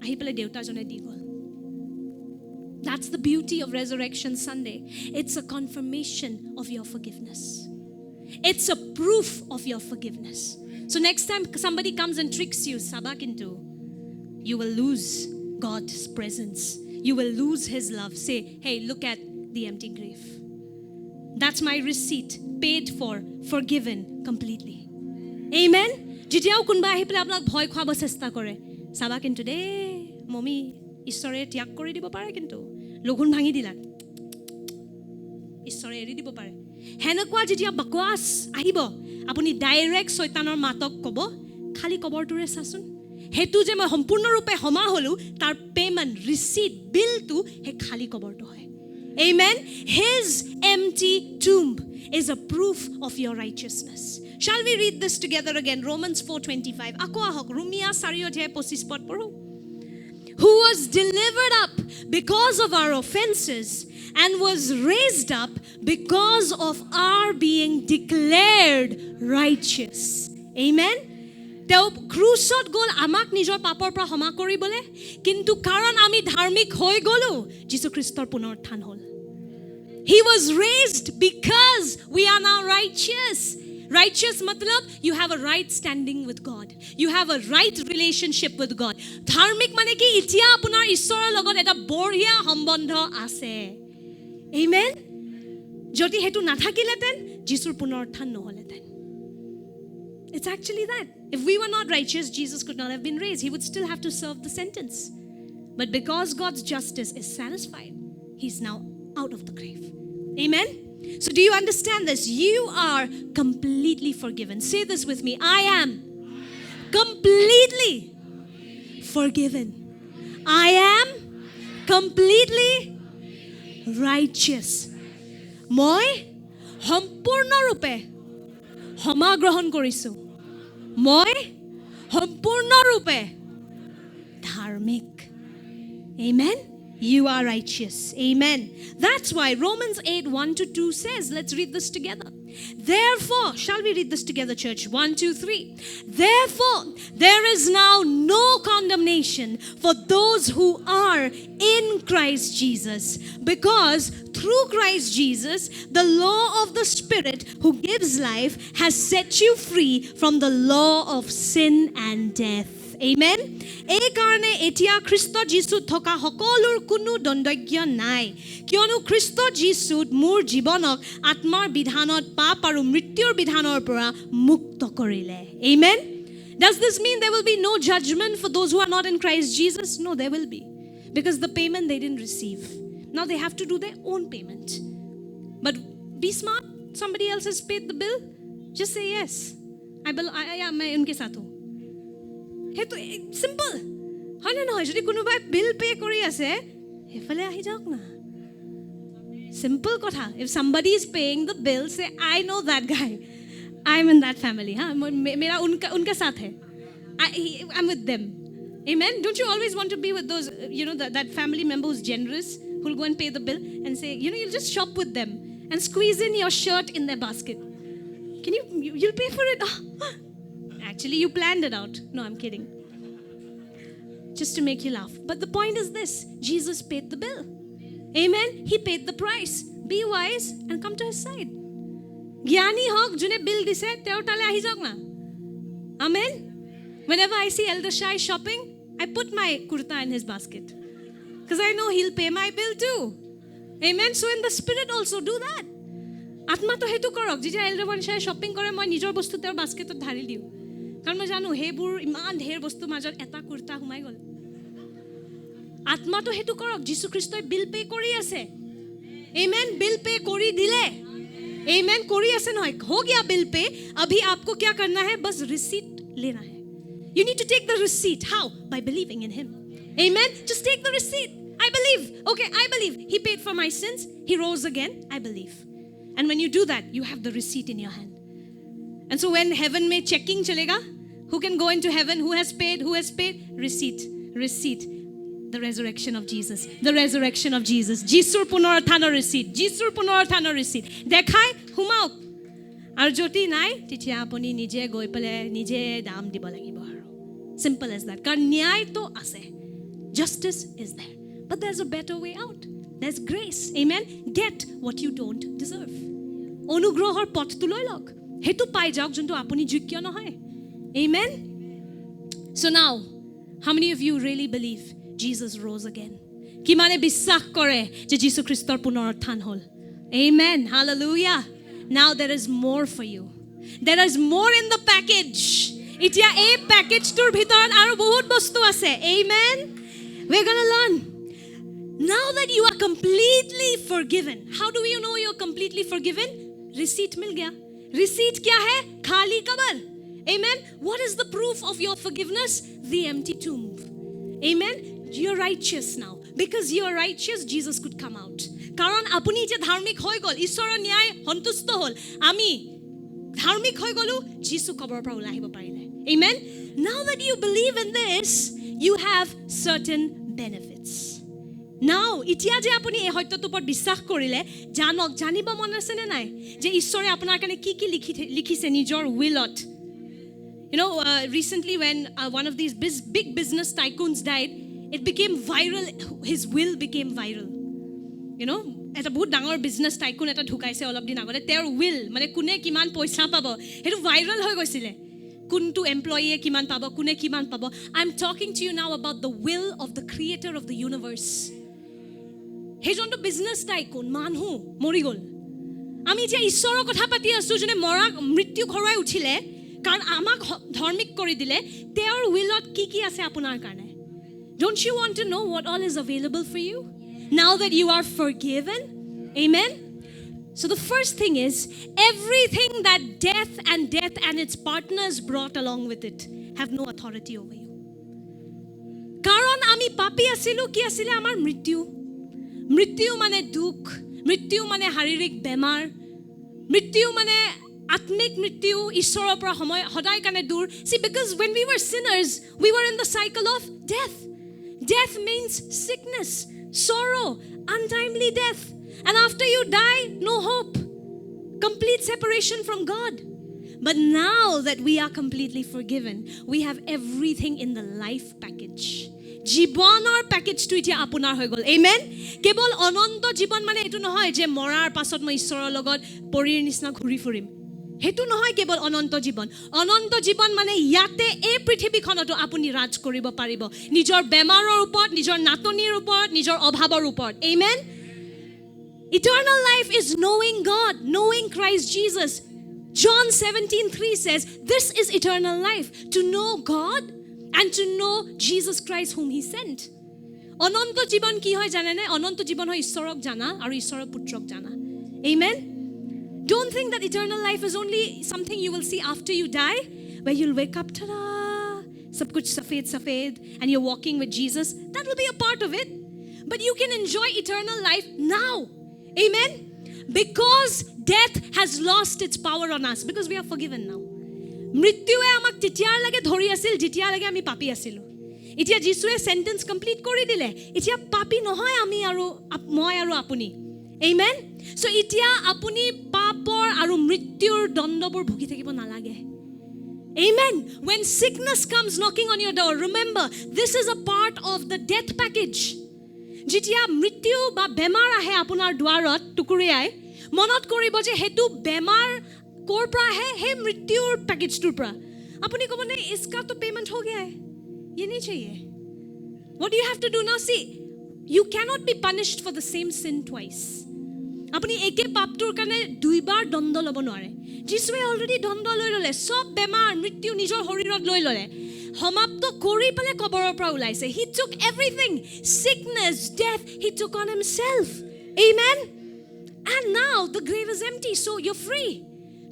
আহি পেলাই দেউতাজনে দি গ'ল। That's the beauty of Resurrection Sunday. It's a confirmation of your forgiveness. It's a proof of your forgiveness. So next time somebody comes and tricks you, sabakintu, you will lose God's presence. You will lose his love. Say, hey, look at the empty grave. That's my receipt, paid for, forgiven completely. Amen. যেতিয়াও কোনোবা আহি পেলাই আপোনাক ভয় খুৱাব চেষ্টা কৰে, চাবা কিন্তু দেই মমি ঈশ্বৰে ত্যাগ কৰি দিব পাৰে, কিন্তু লঘোণ ভাঙি দিলা, ঈশ্বৰে এৰি দিব পাৰে। হেনেকুৱা যেতিয়া বকৱাছ আহিব, আপুনি ডাইৰেক্ট শয়তানৰ মাতক ক'ব, খালী কবৰটোৰে চাচোন, সেইটো যে মই সম্পূৰ্ণৰূপে ক্ষমা হ'লো, তাৰ পেমেণ্ট, ৰিচিট, বিলটো সেই খালী কবৰটো হয়। Amen. His empty tomb is a proof of your righteousness. Shall we read this together again? Romans 4:25. Ako ahok Rumia 4:25 pod poro. Who was delivered up because of our offenses and was raised up because of our being declared righteous. Amen. তেওঁ ক্ৰুচত গ'ল আমাক নিজৰ পাপৰ পৰা ক্ষমা কৰিবলে, কিন্তু কাৰণ আমি ধাৰ্মিক হৈ গ'লো, যীশু খ্ৰীষ্টৰ পুনৰুত্থান হ'ল। He was raised because we are now righteous. Righteous matlab, you have a right standing with God. You have a right relationship with God. Dharmik mane ki itia apunar ishorer logot eta borhia sambandho ase. Amen. Jodi hetu nathakileten, Jisur punorutthan noholeten. It's actually that. If we were not righteous, Jesus could not have been raised. He would still have to serve the sentence. But because God's justice is satisfied, he's now out of the grave. Amen? So do you understand this? You are completely forgiven. Say this with me. I am completely forgiven. I am completely righteous. Moi সম্পূৰ্ণৰূপে ক্ষমা গ্ৰহণ কৰিছোঁ। মই সম্পূৰ্ণৰূপে ধাৰ্মিক। Amen? you are righteous. Amen. That's why Romans 8, 1-2 says, let's read this together. Therefore, shall we read this together, church? 1, 2, 3. Therefore, there is now no condemnation for those who are in Christ Jesus. Because through Christ Jesus, the law of the Spirit who gives life has set you free from the law of sin and death. Amen. এই কাৰণে এতিয়া খ্ৰীষ্ট যীশুত থকা সকলোৰ কোনো দণ্ডজ্ঞ নাই কিয়নো খ্ৰীষ্ট যীশুত মোৰ জীৱনক আত্মাৰ বিধানত পাপ আৰু মৃত্যুৰ বিধানৰ পৰা মুক্ত কৰিলে Amen. Does this mean there will be no judgment for those who are not in Christ Jesus? No, there will be. Because the payment they didn't receive. Now they have to do their own payment. But be smart. Somebody else has paid the bill. Just say yes. मैं उनके साथ हूँ সেইটো simple হয় না নহয় যদি কোনোবাই বিল পে কৰি আছে হেফালে আহি যাওক না simple কথা if somebody is paying the bill say I know that guy I'm in that family हाँ मेरा उनका साथ है I'm with them amen don't you always want to be with those that family member who's generous who'll go and pay the bill and say you'll just shop with them and squeeze in your shirt in their basket can you'll pay for it Actually, you planned it out. No, I'm kidding. Just to make you laugh. But the point is this. Jesus paid the bill. Amen. He paid the price. Be wise and come to his side. Gyani hok june bill dise teo tale ahi jaok na. Amen. Whenever I see Elder Shai shopping, I put my kurta in his basket. Because I know he'll pay my bill too. Amen. So in the spirit also do that. Atma to hetu korok. Jija Elder Shai shopping kore moi nijor bostu teo basket to dhari diu. কাৰণ মই জানো হেবোৰ ইমান ঢেৰ বস্তু মাজত এটা কুৰ্তা সোমাই গ'ল আত্মাটো হেতু কৰক যীশু খ্ৰীষ্টই বিল পে কৰি আছে আমেন বিল পে কৰি দিলে আমেন কৰি আছে নহয় हो गया बिल पे अभी आपको क्या करना है बस रिसीट लेना है you need to take the receipt how by believing in him amen just take the receipt I believe okay I believe he paid for my sins he rose again I believe and when you do that you have the receipt in your hand And so when heaven mein checking chalega, who can go into heaven? Who has paid? Receipt. The resurrection of Jesus. The resurrection of Jesus. Jisur punoruthana receipt. Dekhai humauk. Ar joti nai titia apuni nije goi pale nije dam dibo lagibo aro. Simple as that. Karon nyay to ase. Justice is there. But there's a better way out. There's grace. Amen. Get what you don't deserve. Onugrohor pot tu loi lok. হেতু পাই যাওক যোনটো আপুনি যোগ্য নহয় amen so now how many of you really believe Jesus rose again কি মানে বিশ্বাস কৰে যে যীশু খ্ৰীষ্টৰ পুনৰুত্থান হ'ল amen hallelujah now there is more for you there is more in the package এতিয়া এই প্যাকেজটোৰ ভিতৰত আৰু বহুত বস্তু আছে amen we're going to learn now that you are completely forgiven how do you know you're completely forgiven receipt मिल गया Receipt kya hai? Khali kabar. Amen. What is the proof of your forgiveness? The empty tomb. Amen. You're righteous now. Because you're righteous, Jesus could come out. Karon apuni je dharmik hoy gol, Ishorer nyay santusto hol. Ami dharmik hoy golu, Jesu kabar pra ulai ahibo parile. Amen. Now that you believe in this, you have certain benefits. Now, ইতিয়া যে আপুনি এই সত্যটোৰ ওপৰত বিশ্বাস কৰিলে জানক জানিব মন আছে নে নাই যে ঈশ্বৰে আপোনাৰ কাৰণে কি কি লিখিছে নিজৰ উইলত recently when one of these big business tycoons died it became viral his will became viral এটা বহুত ডাঙৰ বিজনেস টাইকুন এটা ঢুকাইছে অলপ দিন আগতে তেওঁৰ will মানে কোনে কিমান পইচা পাব হেতু ভাইৰাল হৈ গৈছিলে কোনটো এমপ্লয়িয়ে কিমান পাব কোনে কিমান পাব I am talking to you now about the will of the creator of the universe হেজনটো বিজনেস টাইকুন মানুহ মৰি গল আমি যে ঈশ্বৰৰ কথা পাতি আছো জনে মৰা মৃত্যু ঘৰাই উঠিলে কাৰণ আমাক ধৰ্মিক কৰি দিলে তেওঁৰ উইলত কি আছে আপোনাৰ কাৰণে don't you want to know what all is available for you now that you are forgiven amen so the first thing is everything that death and its partners brought along with it have no authority over you কাৰণ আমি পাপী আছিলো কি আছিল আমাৰ মৃত্যু মানে দুখ মৃত্যু মানে শাৰীৰিক বেমাৰ মৃত্যু মানে আত্মিক মৃত্যু ঈশ্বৰৰ পৰা সময় সদায় কাৰণে দূৰ see because when we were sinners we were in the cycle of death means sickness sorrow, untimely death. And after you die, no hope. Complete separation from God. But now that we are completely forgiven, we have everything in the life package. জীৱনৰ পেকেজটো এতিয়া আপোনাৰ হৈ গ'ল। Amen. কেৱল অনন্ত জীৱন মানে এইটো নহয় যে মৰাৰ পাছত মই ঈশ্বৰৰ লগত পৰীৰ নিচিনা ঘূৰি ফুৰিম। সেইটো নহয় কেৱল অনন্ত জীৱন। অনন্ত জীৱন মানে ইয়াতে এই পৃথিৱীখনতো আপুনি ৰাজ কৰিব পাৰিব। নিজৰ বেমাৰৰ ওপৰত, নিজৰ নাটনিৰ ওপৰত, নিজৰ অভাৱৰ ওপৰত। Amen. Eternal life is knowing God, knowing Christ Jesus. John 17:3 says, this is eternal life, to know God and to know Jesus Christ whom he sent. অনন্ত জীৱন কি হয় জানেনে? অনন্ত জীৱন হয় ঈশ্বৰক জানা আৰু ঈশ্বৰৰ পুত্ৰক জানা। Amen. Don't think that eternal life is only something you will see after you die, where you'll wake up, ta-da, sab kuch safed safed, and you're walking with Jesus. That will be a part of it. But you can enjoy eternal life now. Amen. Because death has lost its power on us, because we are forgiven now. মৃত্যুৱে আমাক তেতিয়ালৈকে ধৰি আছিল যেতিয়ালৈকে আমি পাপী আছিলোঁ। এতিয়া যিশুৱে সেন্টেন্স কমপ্লিট কৰি দিলে। এতিয়া পাপী নহয় আমি আৰু মই আৰু আপুনি। Amen. So এতিয়া আপুনি পাপৰ আৰু মৃত্যুৰ দণ্ডবোৰ ভুগি থাকিব নালাগে। Amen. When sickness comes knocking on your door, remember, this is a part of the death package. যেতিয়া মৃত্যু বা বেমাৰ আহে আপোনাৰ দুৱাৰত টুকুৰিয়াই, মনত কৰিব যে হেতু বেমাৰ ক'ৰ পৰা আহে? সেই মৃত্যুৰ পেকেজটোৰ পৰা। আপুনি ক'ব নে ইসকা তো পেমেন্ট हो गया है, ये नहीं चाहिए। What do you have to do now? See, you cannot be punished for the same sin twice. আপুনি একে পাপটোৰ কাৰণে দুইবাৰ দণ্ড ল'ব নোৱাৰে। যিশুৱে অলৰেডি দণ্ড লৈ ল'লে, সব বেমাৰ মৃত্যু নিজৰ শৰীৰত লৈ ল'লে, সমাপ্ত কৰি পেলাই কবৰৰ পৰা ওলাইছে। He took everything, sickness, death, he took on himself. Amen. And now the grave is empty, so you're free.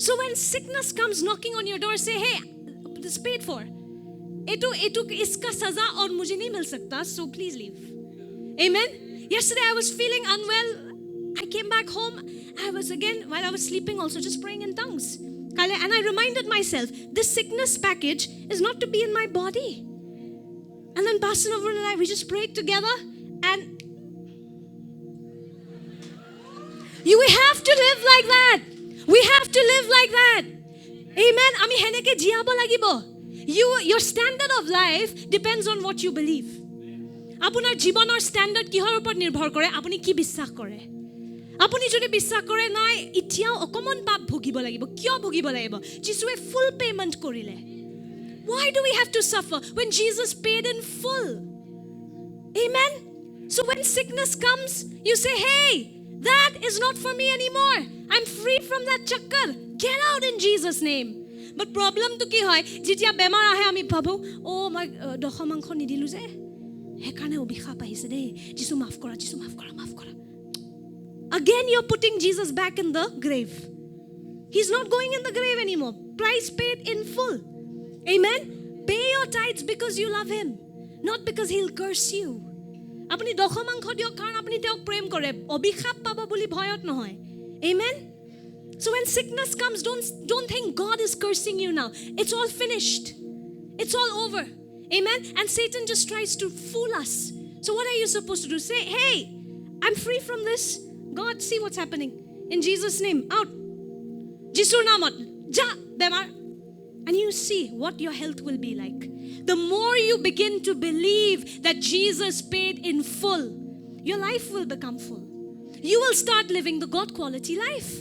So when sickness comes knocking on your door, say, hey, this is paid for. Etu iska saza aur mujhe nahi mil sakta, so please leave. Amen. Yesterday I was feeling unwell. I came back home. I was again, while I was sleeping also, just praying in tongues. And I reminded myself, this sickness package is not to be in my body. And then Pastor Navran and I, we just prayed together. And you have to live like that. We have to live like that. Amen. Ami heneke jiabo lagibo. Your standard of life depends on what you believe. Apunar jibonar standard kihor upor nirbhor kore, apuni ki বিশ্বাস কৰে। আপুনি যদি বিশ্বাস কৰে নাই ইতিয়াও অকমন পাপ ভুগিব লাগিব। কিয় ভুগিব লাগিব? যিশুৱে ফুল পেমেন্ট কৰিলে। Why do we have to suffer when Jesus paid in full? Amen. So when sickness comes, you say, hey, that is not for me anymore. I'm free from that chakkar. Get out in Jesus' name. But problem to ki hoy, যেতিয়া বেমাৰ আহে আমি ভাবো, ও মই দখ মাংস নিদিলো যে, হেকাৰণে অভিশাপ আহিছে দেই। যিশু মাফ কৰা, যিশু মাফ কৰা, মাফ কৰা। Again, you're putting Jesus back in the grave. He's not going in the grave anymore. Price paid in full. Amen. Pay your tithes because you love him, not because he'll curse you. Apuni dokho mangkho diok karon apuni teok prem kore, obhikhap pabo boli bhoyot nohoy. Amen. So when sickness comes, don't think God is cursing you now. It's all finished. It's all over. Amen. And Satan just tries to fool us. So what are you supposed to do? Say, hey, I'm free from this. God, see what's happening. In Jesus' name, out. Jisur namat. Ja, bemar. And you see what your health will be like. The more you begin to believe that Jesus paid in full, your life will become full. You will start living the God quality life.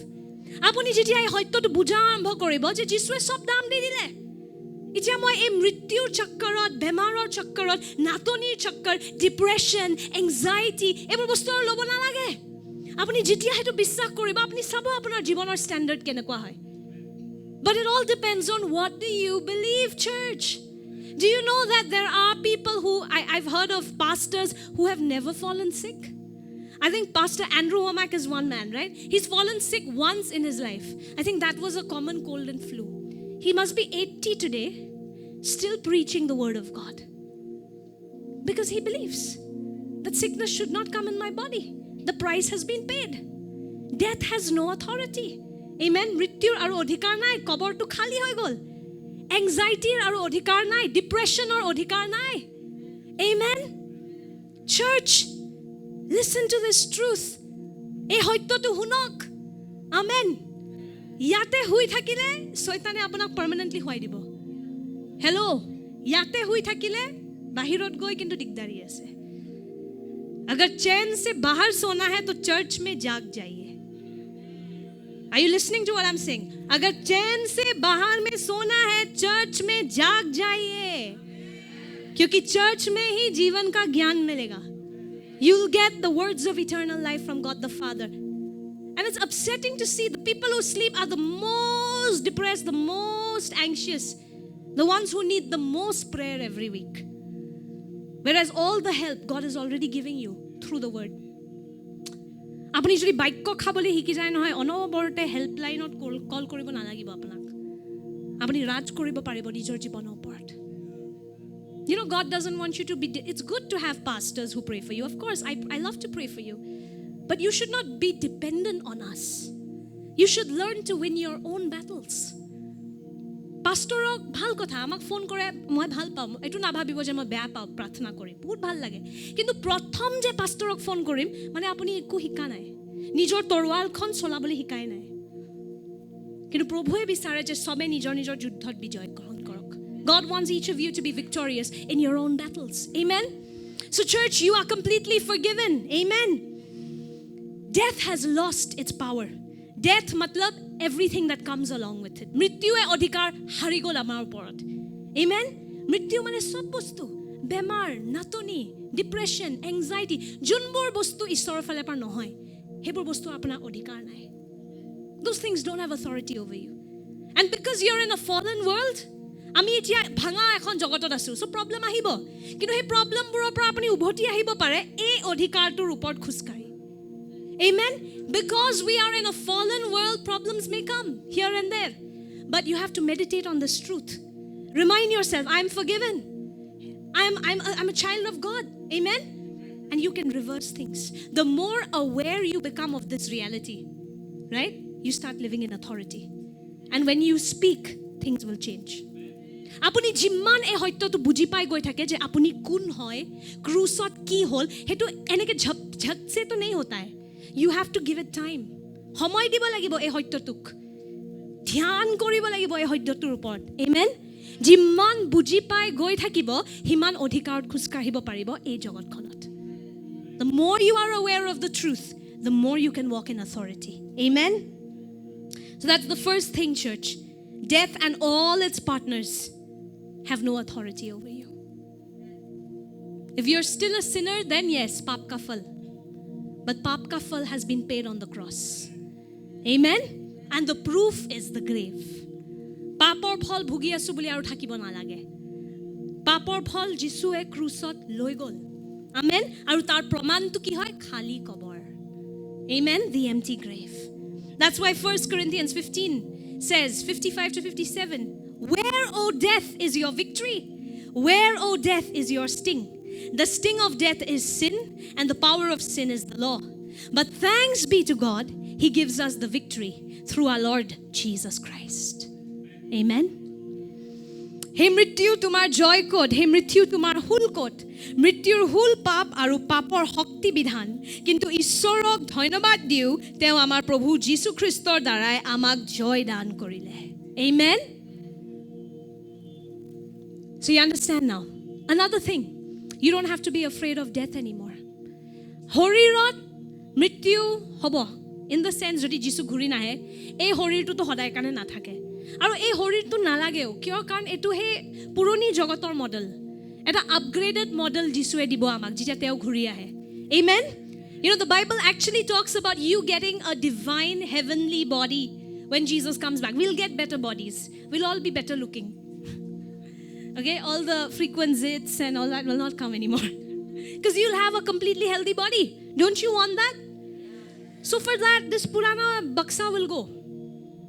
Apuni jetia ei hoytotu buja arambho koribo je Jisue sob dam di dile. Itia moi ei mrityur chakkarot, bemaror chakkarot, natonir chakkar, depression, anxiety, ebor bostor lobo na lage. Apuni jetia hetu বিশ্বাস koriba, apuni sabo apunar jibonar standard kenekwa hoy. But it all depends on what do you believe, church. Do you know that there are people who, I've heard of pastors who have never fallen sick? I think Pastor Andrew Womack is one man, right? He's fallen sick once in his life. I think that was a common cold and flu. He must be 80 today, still preaching the word of God. Because he believes that sickness should not come in my body. The price has been paid. Death has no authority. Amen. Mrityur aru odhikar nai, kobor tu khali hoy gol. Anxiety aru odhikar nai, depression or odhikar nai. Amen. Church, Listen to this truth. এই সত্যটো শুনক. Amen. ইয়াতে হুই থাকিলে শয়তানে আপোনাক পাৰ্মানেন্টলি হোৱাই দিব. Hello', ইয়াতে হুই থাকিলে বাহিৰত গৈ কিন্তু দিগদাৰি আছে. अगर चैन से बाहर सोना है तो चर्च में जाग जाइए. Are you listening to what I'm saying? अगर चैन से बाहर में सोना है चर्च में जाग जाइए, क्योंकि चर्च में ही जीवन का ज्ञान मिलेगा. You'll get the words of eternal life from God the Father. And it's upsetting to see the people who sleep are the most depressed, the most anxious, the ones who need the most prayer every week. Whereas all the help God is already giving you through the word. আপুনি যদি বাক্য খাবলৈ শিকি যায় নহয়, অনবৰতে হেল্পলাইনত call কৰিব নালাগিব আপোনাক. আপুনি ৰাজ কৰিব পাৰিব নিজৰ জীৱনৰ ওপৰত. You know, God doesn't want you to be, it's good to have pastors who pray for you. Of course, I love to pray for you. But you should not be dependent on us. You should learn to win your own battles. পাষ্টৰক ভাল কথা, আমাক phone কৰে, মই ভাল পাওঁ, এইটো নাভাবিব যে মই বেয়া পাওঁ প্ৰাৰ্থনা কৰি, বহুত ভাল লাগে. কিন্তু প্ৰথম যে পাষ্টৰক ফোন কৰিম মানে আপুনি একো শিকা নাই, নিজৰ তৰোৱালখন চলাবলৈ শিকাই নাই. কিন্তু প্ৰভুৱে বিচাৰে যে সবে নিজৰ নিজৰ যুদ্ধত বিজয় গ্ৰহণ কৰক. God wants each of you to be victorious in your own battles. Amen. So church, you are completely forgiven. Amen. Death has lost its power. Death matlab everything that comes along with it. মৃত্যুৱে অধিকাৰ হাৰি গ'ল আমাৰ ওপৰত. Amen. মৃত্যু মানে সব বস্তু, বেমাৰ, নাটনি, ডিপ্ৰেছন, এংজাইটি, যোনবোৰ বস্তু ঈশ্বৰৰ ফালৰ পৰা নহয়, সেইবোৰ বস্তু আপোনাৰ অধিকাৰ নাই. Those things don't have authority over you. And because you're in a fallen world, আমি এতিয়া ভাঙা এখন জগতত আছো, so problem আহিব. কিন্তু সেই প্ৰব্লেমবোৰৰ পৰা আপুনি উভতি আহিব পাৰে এই অধিকাৰটোৰ ওপৰত খোজকাঢ়ি. Amen. Because we are in a fallen world, problems may come here and there. But you have to meditate on this truth. Remind yourself, I'm forgiven. I'm a child of God. Amen. And you can reverse things. The more aware you become of this reality, right? You start living in authority. And when you speak, things will change. আপুনি যিমান এই সত্যটো বুজি পাই গৈ থাকে যে আপুনি কোন হয়, ক্ৰুচত কি হ'ল, সেইটো এনেকে ঝটছে তো নেই হতা है. You have to give it time. সময় দিব লাগিব এই সত্যটোক, ধ্যান কৰিব লাগিব এই সত্যটোৰ ওপৰত. Amen. যিমান বুজি পাই গৈ থাকিব সিমান অধিকাৰত খোজকাঢ়িব পাৰিব এই জগতখনত. The more you are aware of the truth, the more you can walk in authority. Amen. So that's the first thing, church. Death and all its partners have no authority over you. If you're still a sinner, then yes, paap ka phal. But paap ka phal has been paid on the cross. Amen. And the proof is the grave. Paapor phal bhugi asu boli aru thakibo nalage. Paapor phal Jisue krusot loi gol. Amen. Aru tar praman tu ki hoy khali kobor. Amen. The empty grave. That's why 1 Corinthians 15 says 55 to 57, where, O death, is your victory? Where, O death, is your sting? The sting of death is sin, and the power of sin is the law. But thanks be to God, He gives us the victory through our Lord Jesus Christ. Amen. He mrityu tumar joy kod, he mrityu tumar hul kod. Mrityur hul pap aru papor shakti bidhan. Kintu Ishorok dhonobad diu, teo amar Prabhu Jisu Christor darai amak joy dan korile. Amen. So you understand now. Another thing, you don't have to be afraid of death anymore. Horirot mrityu hobo. In the sense jodi Jisu ghuri nahe, ei horirtu to hodai kane na thake. Aru ei horirtu nalageo kyo karon etu he puroni jogotor model. Eta upgraded model Jisue dibo amak jita teo ghuri ahe. Amen. You know, the Bible actually talks about you getting a divine heavenly body when Jesus comes back. We'll get better bodies. We'll all be better looking. Okay, all the frequent zits and all that will not come anymore. Because you'll have a completely healthy body. Don't you want that? So for that, this Purana Baksa will go.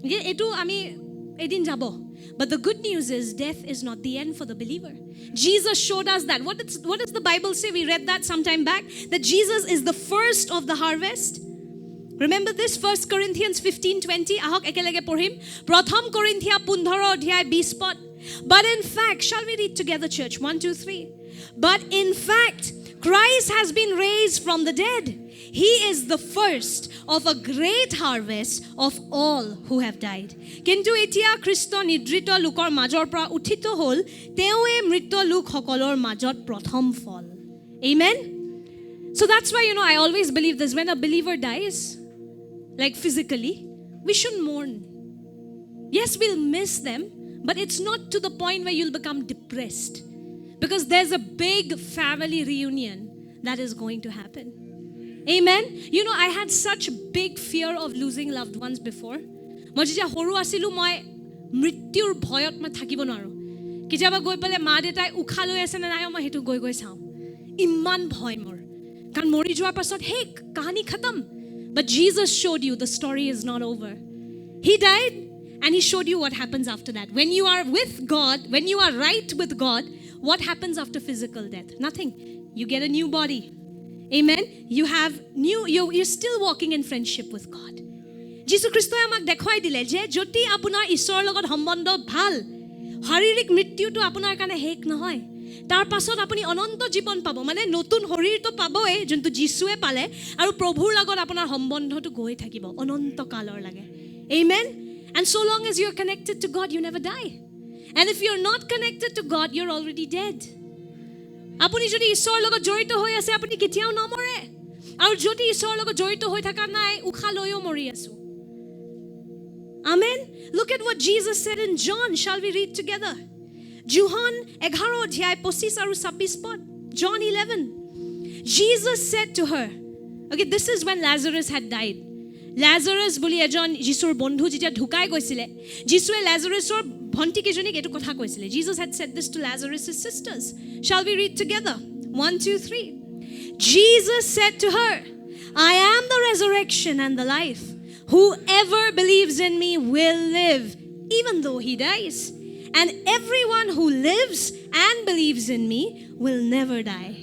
Okay, etu ami edin jabo. But the good news is death is not the end for the believer. Jesus showed us that. What does the Bible say? We read that sometime back. That Jesus is the first of the harvest. Remember this, 1 Corinthians 15:20. Ahok ekelege porhim. Pratham Korinthia 15 adhyay 20 pad. But in fact, shall we read together, church? 1, 2, 3. But in fact, Christ has been raised from the dead. He is the first of a great harvest of all who have died. কিন্তু এতিয়া খ্ৰীষ্ট নিদ্ৰিত লোকৰ মাজৰ পৰা উঠিত হ'ল তেওঁৱে মৃত লোকসকলৰ মাজত প্ৰথম ফল. Amen. So that's why I always believe this, when a believer dies, like physically, we shouldn't mourn. Yes, we'll miss them, but it's not to the point where you'll become depressed, because there's a big family reunion that is going to happen. Amen. I had such big fear of losing loved ones before. মই যেতিয়া সৰু আছিলো মই মৃত্যুৰ ভয়ত মই থাকিব নোৱাৰো. কেতিয়াবা গৈ পেলে মা দেউতাই উখা লৈ আছে নে নাই মই হেতু গৈ গৈ চাওঁ. ইমান ভয় মোৰ, কাৰণ মৰি যোৱাৰ পাছত হে কাহিনী খতম. But Jesus showed you the story is not over. He died and he showed you what happens after that. When you are with God, when you are right with God, what happens after physical death? Nothing. You get a new body. Amen. You're still walking in friendship with God. Jesus Christoy আমাক দেখাই দিলে যে যদি আপোনাৰ ঈশ্বৰৰ লগত সম্বন্ধ ভাল, শাৰীৰিক মৃত্যুটো আপোনাৰ কাৰণে হেক নহয়, তাৰ পাছত আপুনি অনন্ত জীৱন পাব. মানে নতুন শৰীৰটো পাবই যোনটো যিশুৱে পালে, আৰু প্ৰভুৰ লগত আপোনাৰ সম্বন্ধটো গৈ থাকিব অনন্ত কালৰ লাগে. Amen. And so long as you're connected to God, you never die. And if you're not connected to God, you're already dead. আপুনি যদি ঈশ্বৰৰ লগত জড়িত হৈ আছে আপুনি কেতিয়াও নমৰে, আৰু যদি ঈশ্বৰৰ লগত জড়িত হৈ থকা নাই উখা লৈও মৰি আছো. Amen. Look at what Jesus said in John. Shall we read together? John 11 অধ্যায় 25 আৰু 26 পদ. John 11. Jesus said to her, okay, this is when Lazarus had died. Lazarus বুলি এজন যিশুৰ বন্ধু যেতিয়া ঢুকাই গৈছিলে, যিশুৱে লাজাৰাছৰ ভণ্টি কেজনীক এটো কথা কৈছিলে. Jesus had said this to Lazarus' sisters. Shall we read together? 1, 2, 3. Jesus said to her, I am the resurrection and the life. Whoever believes in me will live, even though he dies. And everyone who lives and believes in me will never die.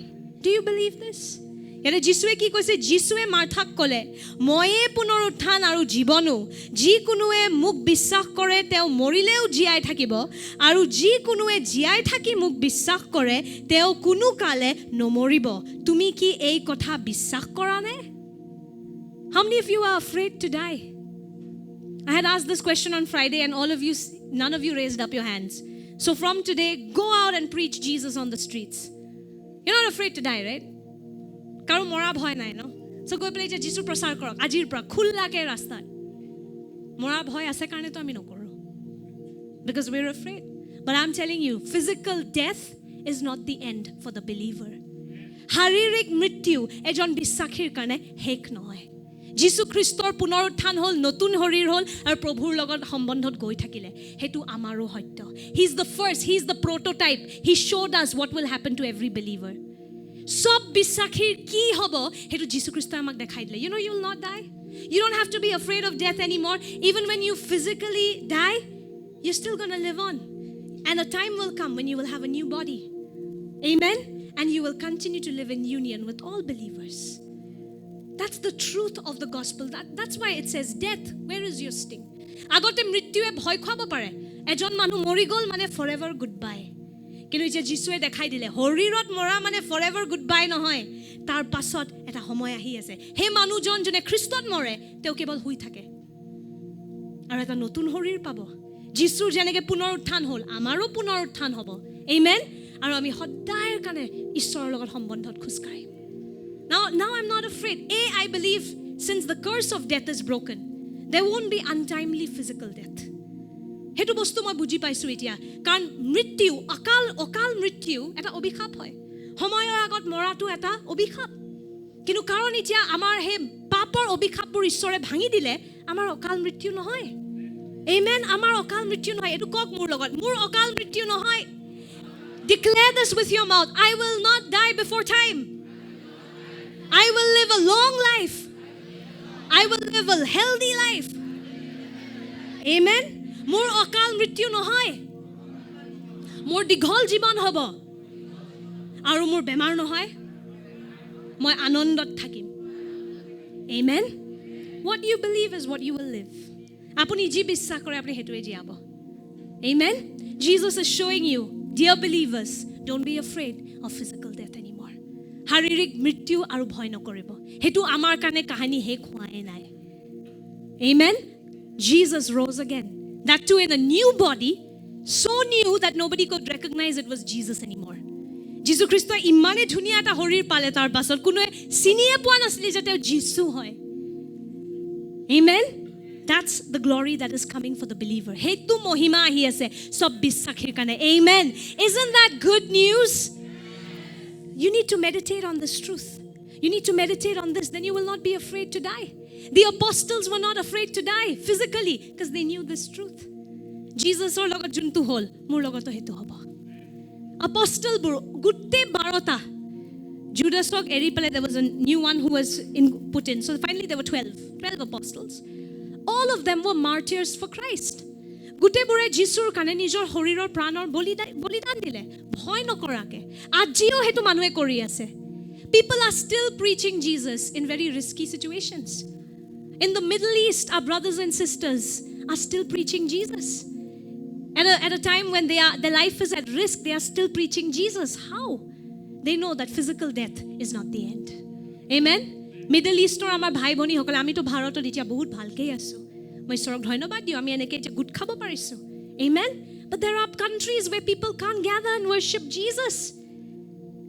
Do you believe this? ইয়াতে যিশুৱে কি কৈছে? যিশুৱে মাৰ্থাক ক'লে, ময়ে পুনৰুত্থান আৰু জীৱনো, যিকোনোৱে মোক বিশ্বাস কৰে তেওঁ মৰিলেও জীয়াই থাকিব, আৰু যিকোনোৱে জীয়াই থাকি মোক বিশ্বাস কৰে তেওঁ কোনো কালে নমৰিব. তুমি কি এই কথা বিশ্বাস কৰা নে? How many of you are afraid to die? I had asked this question on Friday and none of you raised up your hands. So from today, go out and preach Jesus on the streets. You're not afraid to die, right? কাৰো মৰা ভয় নাই ন? So গৈ পেলাই যে যিশু প্ৰচাৰ কৰক আজিৰ পৰা খোলাকে ৰাস্তাত. মৰা ভয় আছে কাৰণেতো আমি নকৰো, because we're afraid. But I'm telling you, physical death is not the end for the believer. শাৰীৰিক মৃত্যু এজন বিশ্বাসীৰ কাৰণে শেষ নহয়. যিশু খ্ৰীষ্টৰ পুনৰুত্থান হ'ল, নতুন শৰীৰ হ'ল, আৰু প্ৰভুৰ লগত সম্বন্ধত গৈ থাকিলে, হেতু আমাৰো সত্য. He is the first, he is the prototype. He showed us what will happen to every believer. সব বিশ্বাসীৰ কি হ'ব হেতু যিশু খ্ৰীষ্টই আমাক দেখাই দিলে. You will not die. You don't have to be afraid of death anymore. Even when you physically die, you're still going to live on. And a time will come when you will have a new body. Amen. And you will continue to live in union with all believers. That's the truth of the gospel. That's why it says, death, where is your sting? আগতে মৃত্যুৱে ভয় খুৱাব পাৰে. এজন মানুহ মৰি গ'ল মানে forever goodbye. কিন্তু যে যিশুৱে দেখাই দিলে শৰীৰত মৰা মানে forever goodbye নহয়, তাৰ পাছত এটা সময় আহি আছে, সেই মানুহজন যোনে খ্ৰীষ্টত মৰে তেওঁ কেৱল শুই থাকে আৰু এটা নতুন শৰীৰ পাব. যিশুৰ যেনেকৈ পুনৰুত্থান হ'ল আমাৰো পুনৰুত্থান হ'ব. Amen. আৰু আমি সদায়ৰ কাৰণে ঈশ্বৰৰ লগত সম্বন্ধত খোজকাঢ়িম. Now I'm not afraid. I believe since the curse of death is broken, there won't be untimely physical death. হেতু বস্তু মই বুজি পাইছো এতিয়া, কাৰণ মৃত্যু অকাল মৃত্যু এটা অভিশাপ হয়. সময়ৰ আগত মৰাটো এটা অভিশাপ. কিন্তু কাৰণ এতিয়া আমাৰ সেই পাপৰ অভিশাপবোৰ ঈশ্বৰে ভাঙি দিলে, আমাৰ অকাল মৃত্যু নহয়. Amen. আমাৰ অকাল মৃত্যু নহয়. এইটো কওক মোৰ লগত, মোৰ অকাল মৃত্যু নহয়. Declare this with your mouth. I will not die before time. I will live a long life. I will live a healthy life. Amen. মোৰ অকাল মৃত্যু নহয়, মোৰ দীঘল জীৱন হ'ব, আৰু মোৰ বেমাৰ নহয়, মই আনন্দত থাকিম. Amen. What you believe is what you will live. আপুনি যি বিশ্বাস কৰে আপুনি হেতুৱে জীয়াব. Amen. Jesus is showing you, dear believers, don't be afraid of physical death anymore. শাৰীৰিক মৃত্যু আৰু ভয় নকৰিব হেতু আমাৰ কাৰণে কাহিনী শেষ হোৱাই নাই amen Jesus rose again that too in a new body so new that nobody could recognize it was Jesus anymore যীশু খ্ৰীষ্ট ইমানে ধুনীয়া এটা শৰীৰ পালে তাৰ পাছত কোনোৱে চিনিয়ে পোৱা নাছিল যে তেওঁ যীশু হয় amen that's the glory that is coming for the believer hetu mohima ahi ase sob bissakhir kane amen isn't that good news you need to meditate on this truth you need to meditate on this then you will not be afraid to die the apostles were not afraid to die physically because they knew this truth Jesus or logot juntu hol mur logoto hetu hobo apostle bur gutte 12ta Judas tok eri pale there was a new one who was put in so finally there were 12 apostles all of them were martyrs for Christ গুটে বৰে যিশুৰ কাৰণে নিজৰ শৰীৰৰ প্ৰাণৰ বলিদান দিলে ভয় নকৰাকে আজিও হেতু মানুহে কৰি আছে people are still preaching Jesus in very risky situations in the Middle East our brothers and sisters are still preaching Jesus at a time when their life is at risk they are still preaching Jesus how they know that physical death is not the end amen Middle Eastৰ আমাৰ ভাই ভনী সকল আমিতো ভাৰতত এতিয়া বহুত ভালকে আছো মই সৰক ধন্যবাদ দিও আমি এনেকে যে গুড খাব পাৰিছো amen but there are countries where people can't gather and worship Jesus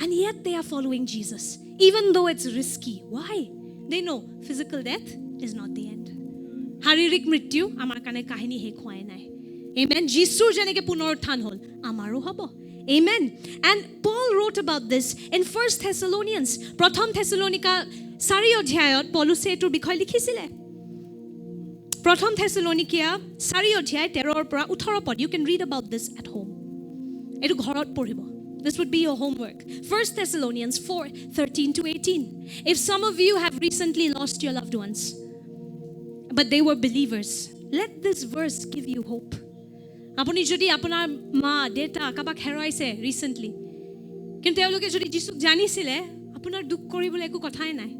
and yet they are following Jesus even though it's risky why they know physical death is not the end শাৰীৰিক মৃত্যু আমাৰ কাৰণে কাহিনী শেষ হোৱাই নাই amen যিশুৰ যেনেকে পুনৰুত্থান হল আমাৰো হ'ব amen and Paul wrote about this in 1 Thessalonians প্ৰথম থেছালোনিকা 4 অধ্যায়ত পৌলুসে এটোৰ বিষয় লিখিছিলে প্ৰথম থেছালোনিকা 4 অধ্যায় 13 পৰা 18 পদ you can read about this at home এটো ঘৰত পঢ়িব this would be your homework 1 Thessalonians 4:13 to 18 if some of you have recently lost your loved ones but they were believers let this verse give you hope আপুনি যদি আপোনাৰ মা দেতা Kabak হেৰাইছে recently কিন্তু তেওঁলোকে যদি যিশুক জানিছিলে আপোনাৰ দুখ কৰিবলৈ একো কথাই নাই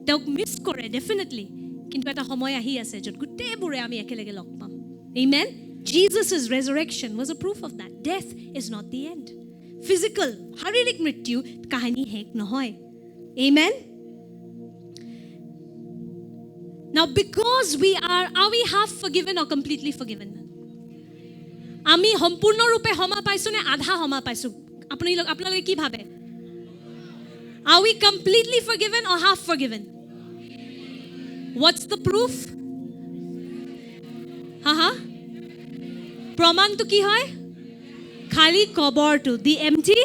তেওঁক মিস কৰে ডেফিনেটলি কিন্তু এটা সময় আহি আছে যত গুটেবোৰে আমি একেলগে log palm amen Jesus' resurrection was a proof of that death is not the end physical শাৰীৰিক মৃত্যু কাহিনী শেষ নহয় amen now because are we half forgiven or completely forgiven আমি সম্পূৰ্ণৰূপে ক্ষমা পাইছো নে আধা ক্ষমা পাইছো আপোনালোকে কি ভাবে are we completely forgiven or half forgiven what's the proof প্ৰমাণটো কি হয় খালি কবৰটো the empty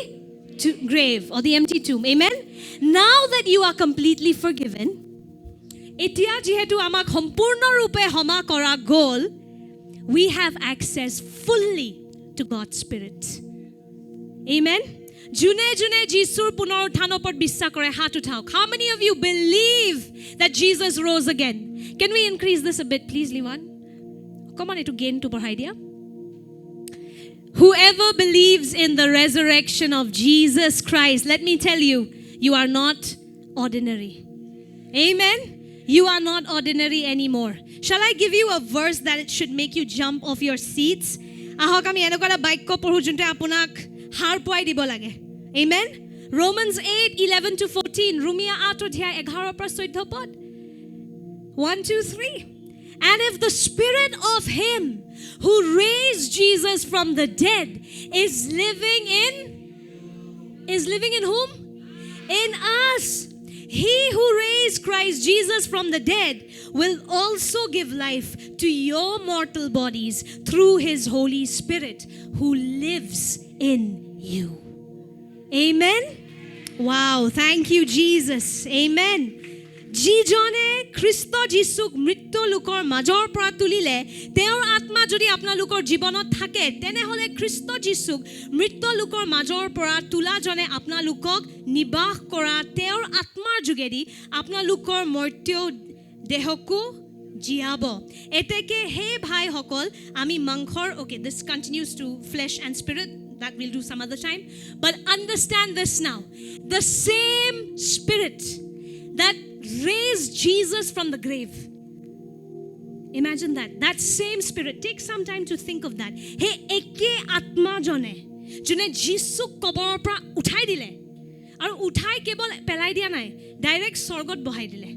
grave or the empty tomb amen now that you are completely forgiven এতিয়া যেহেতু আমাক সম্পূৰ্ণৰূপে ক্ষমা কৰা গ'ল we have access fully to God's Spirit. Amen. June Jisur punoruthano par বিশ্বাস কৰে হাত উঠাওক. How many of you believe that Jesus rose again? Can we increase this a bit please Liwan? Come on to gain to bahai dia. Whoever believes in the resurrection of Jesus Christ, let me tell you, you are not ordinary. Amen. You are not ordinary anymore. Shall I give you a verse that it should make you jump off your seats? Ahok ami enokala baikko porhu junte apunak har poai dibo lage. Amen. Romans 8:11 to 14. Rumia 8 odhyay 11 par 14 pod. 1 2 3. And if the spirit of him who raised Jesus from the dead is living in whom? In us. He who raised Christ Jesus from the dead will also give life to your mortal bodies through his Holy Spirit who lives in you. Amen. Wow, thank you Jesus. Amen. যিজনে খ্ৰীষ্ট যীশুক মৃত্যু লোকৰ মাজৰ পৰা তুলিলে তেওঁৰ আত্মা যদি আপোনালোকৰ জীৱনত থাকে তেনেহলে খ্ৰীষ্ট যীশুক মৃত্যু লোকৰ মাজৰ পৰা তুলাজনে আপোনালোকক নিবাস কৰা তেওঁৰ আত্মাৰ যোগেদি আপোনালোকৰ মৰ্ত্য দেহকো জিয়াব এতেকে হে ভাই সকল আমি মাংসৰ okay this continues to flesh and spirit that we'll do some other time but understand this now the same spirit that raised Jesus from the grave. Imagine that same spirit. Take some time to think of that. Hey, eke atma jone Jesus koborar pra uthai dile আৰু উঠাই কেৱল পেলাই দিয়া নাই, direct স্বৰ্গত বহাই দিলে.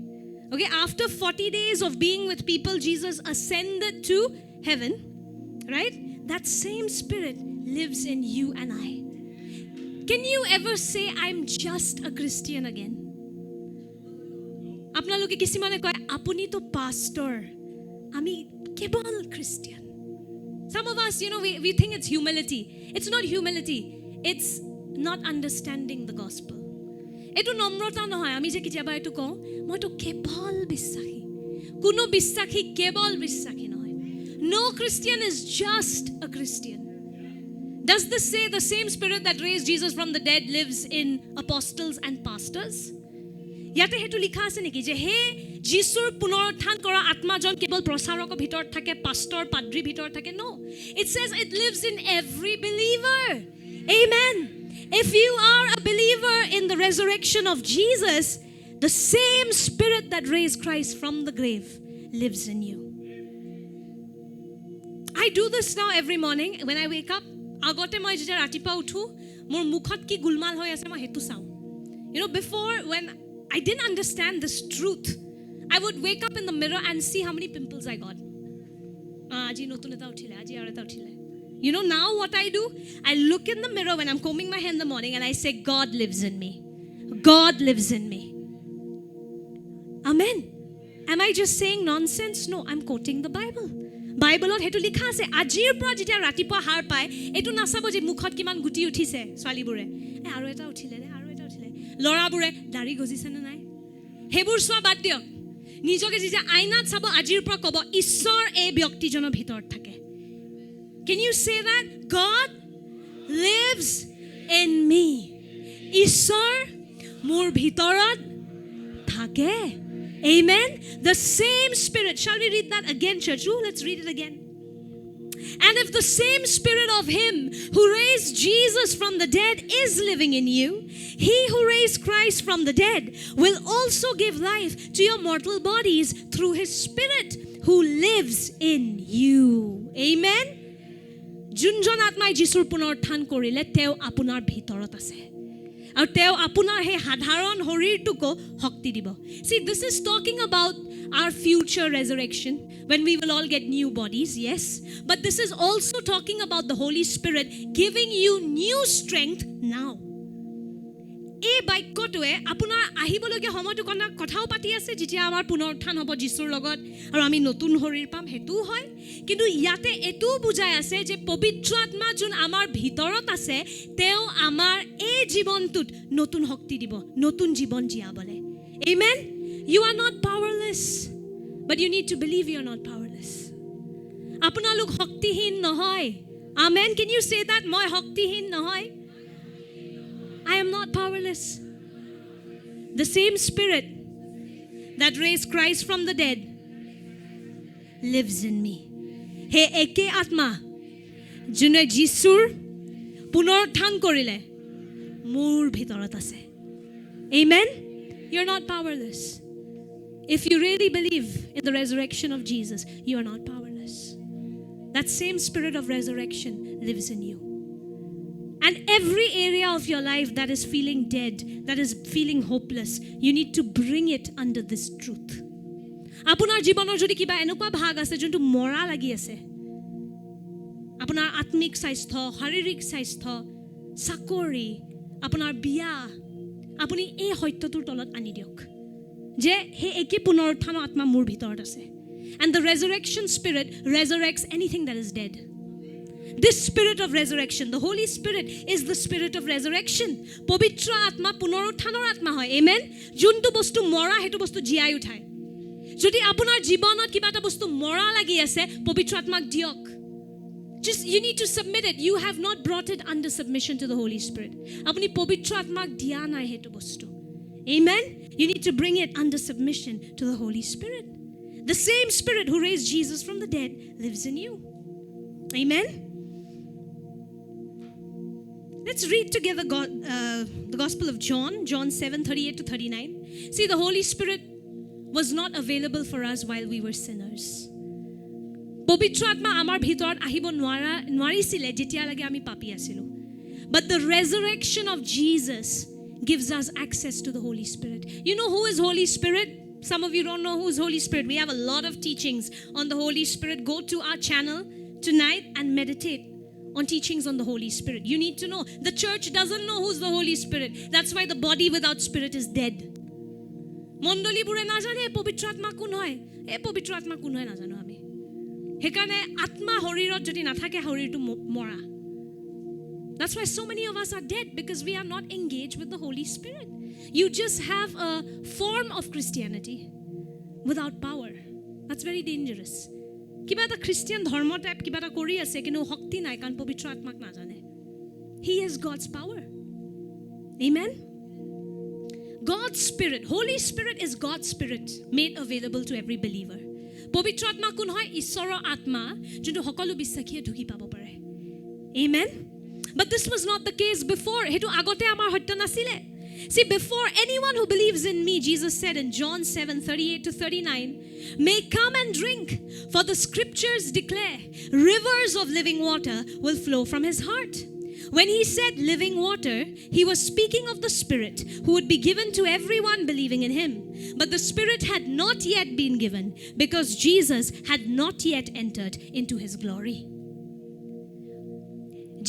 Okay, after 40 days of being with people, Jesus ascended to heaven, right? That same spirit lives in you and I. Can you ever say, I'm just a Christian again? আপোনালোকে কিছুমানে কয়, আপুনি তো pastor, আমি কেৱল Christian. Some of us, we think it's humility. It's not humility. It's not understanding the gospel. এটো নম্ৰতা নহয়. আমি যে কেতিয়াবা এটো কওঁ, মইতো কেৱল বিশ্বাসী. কোনো বিশ্বাসী কেৱল বিশ্বাসী নহয়. No Christian is just a Christian. Does this say the same spirit that raised Jesus from the dead lives in apostles and pastors? ইয়াতে হেতু লিখা আছে নেকি যে হে যিশুৰ পুনৰুত্থান কৰা আত্মাজন কেৱল প্ৰচাৰকৰ ভিতৰত থাকে, পাষ্টৰ পাদ্ৰী ভিতৰত থাকে? No. It says it lives in every believer. Amen. If you are a believer in the resurrection of Jesus, the same spirit that raised Christ from the grave lives in you. I do this now every morning when I wake up. আগতে মই যেতিয়া ৰাতিপুৱা উঠো, মোৰ মুখত কি গুলমাল হৈ আছে মই হেতু চাওঁ. Before, when I didn't understand this truth, I would wake up in the mirror and see how many pimples I got. Aji notun eta uthile, aji aru eta uthile. Now what I do? I look in the mirror when I'm combing my hair in the morning and I say, God lives in me. God lives in me. Amen. Am I just saying nonsense? No, I'm quoting the Bible. Bible hetu likha ase, ajir pora jetia ratipa har pai, etu nasabo je mukhot kiman guti uthise, swali bure. Aru eta uthile re, aru eta uthile. Lora bure, dari gozise na nai? Hebur swa bad dio. Nijoke jetia ainat sabo ajir pora kobo, Ishor ei byaktijoner bhitor thake. Can you say that? God lives in me. Ishor mur bhitorot thake. Amen. The same spirit. Shall we read that again, church? Let's read it again. And if the same spirit of him who raised Jesus from the dead is living in you, he who raised Christ from the dead will also give life to your mortal bodies through his spirit who lives in you. Amen. Junjon atmai jisur punorthan korile teo apunar bhitorat ase. আৰু তেওঁ আপোনাৰ হে সাধাৰণ শৰীৰটোকো শক্তি দিব. See, this is talking about our future resurrection when we will all get new bodies, yes. But this is also talking about the Holy Spirit giving you new strength now. এই বাক্যটোৱে আপোনাৰ আহিবলগীয়া সময়টো কথাও পাতি আছে যেতিয়া আমাৰ পুনৰুত্থান হ'ব যিশুৰ লগত আৰু আমি নতুন শৰীৰ পাম, হেতু হয়. কিন্তু ইয়াতে এটো বুজাই আছে যে পবিত্ৰ আত্মা যোন আমাৰ ভিতৰত আছে, তেওঁ আমাৰ এই জীৱনটোত নতুন শক্তি দিব, নতুন জীৱন জীয়াবলে. Amen. You are not powerless, but you need to believe you are not powerless. আপোনালোক শক্তিহীন নহয়. Amen. Can you say that? মই শক্তিহীন নহয়. I am not powerless. The same spirit that raised Christ from the dead lives in me. He eke atma june jisur punorthan korile mur bhitorat ase. Amen. You're not powerless. If you really believe in the resurrection of Jesus, you are not powerless. That same spirit of resurrection lives in you. And every area of your life that is feeling dead, that is feeling hopeless, you need to bring it under this truth. Apunar jiboner jodi kiba enukwa bhag ase jontu mora lagi ase, apunar atmik saistho, sharirik saistho, sakori, apunar biya, apuni ei hoytotur tolot ani diok je he eki punorutthano atma mur bhitorot ase. And the resurrection spirit resurrects anything that is dead. This spirit of resurrection, the Holy Spirit is the spirit of resurrection. Pavitra atma punoruthanor atma hoy. Amen. Juntu bostu mora hetu bostu jiai uthai. Jodi apunar jibanot kiba eta bostu mora lagi ase, pavitra atmak diok. Just you need to submit it. You have not brought it under submission to the Holy Spirit. Apuni pavitra atmak dia nai hetu bostu. Amen. You need to bring it under submission to the Holy Spirit. The same spirit who raised Jesus from the dead lives in you. Amen. Let's read together the Gospel of John 7:38 to 39. See, the Holy Spirit was not available for us while we were sinners. Pavitra atma amar bhitorat ahibo nwarisile jetia lage ami papi asilu. But the resurrection of Jesus gives us access to the Holy Spirit. You know who is Holy Spirit? Some of you don't know who is Holy Spirit. We have a lot of teachings on the Holy Spirit. Go to our channel tonight and meditate on teachings on the Holy Spirit. You need to know. The church doesn't know who's the Holy Spirit. That's why the body without spirit is dead. Mondoli bure na jane pavitra atma kun hoy. E pavitra atma kun hoy na jano ami. Hekane atma horirot jodi na thake horirtu mora. That's why so many of us are dead, because we are not engaged with the Holy Spirit. You just have a form of Christianity without power. That's very dangerous. Kiba ta Christian dharma type kiba ta kori ase kinu shakti nai kan pavitra atmak na jane. He has God's power. Amen. God's Spirit, Holy Spirit is God's Spirit made available to every believer. Pavitra atma kun hoy Ishwara atma jonto hokolo bisakhiye dhuki pabo pare. Amen. But this was not the case before. Hetu agote amar hotta nasile. See, before, anyone who believes in me, Jesus said in John 7:38-39, may come and drink, for the scriptures declare rivers of living water will flow from his heart. When he said living water, he was speaking of the Spirit who would be given to everyone believing in him. But the Spirit had not yet been given because Jesus had not yet entered into his glory.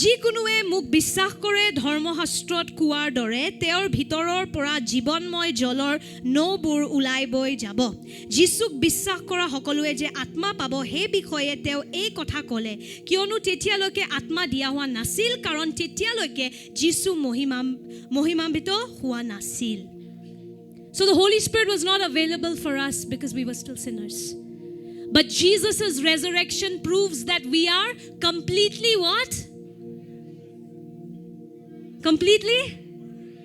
যিকোনোৱে মোক বিশ্বাস কৰে ধৰ্মশাস্ত্ৰত কোৱাৰ দৰে তেওঁৰ ভিতৰৰ পৰা জীৱনময় জলৰ নৌবোৰ ওলাই বৈ যাব। যীশুক বিশ্বাস কৰা সকলোৱে যে আত্মা পাব সেই বিষয়ে তেওঁ এই কথা ক'লে, কিয়নো তেতিয়ালৈকে আত্মা দিয়া হোৱা নাছিল, কাৰণ তেতিয়ালৈকে যীশু মহিমান্বিত হোৱা নাছিল। So the Holy Spirit was not available for us because we were still sinners. But Jesus' resurrection proves that we are completely what?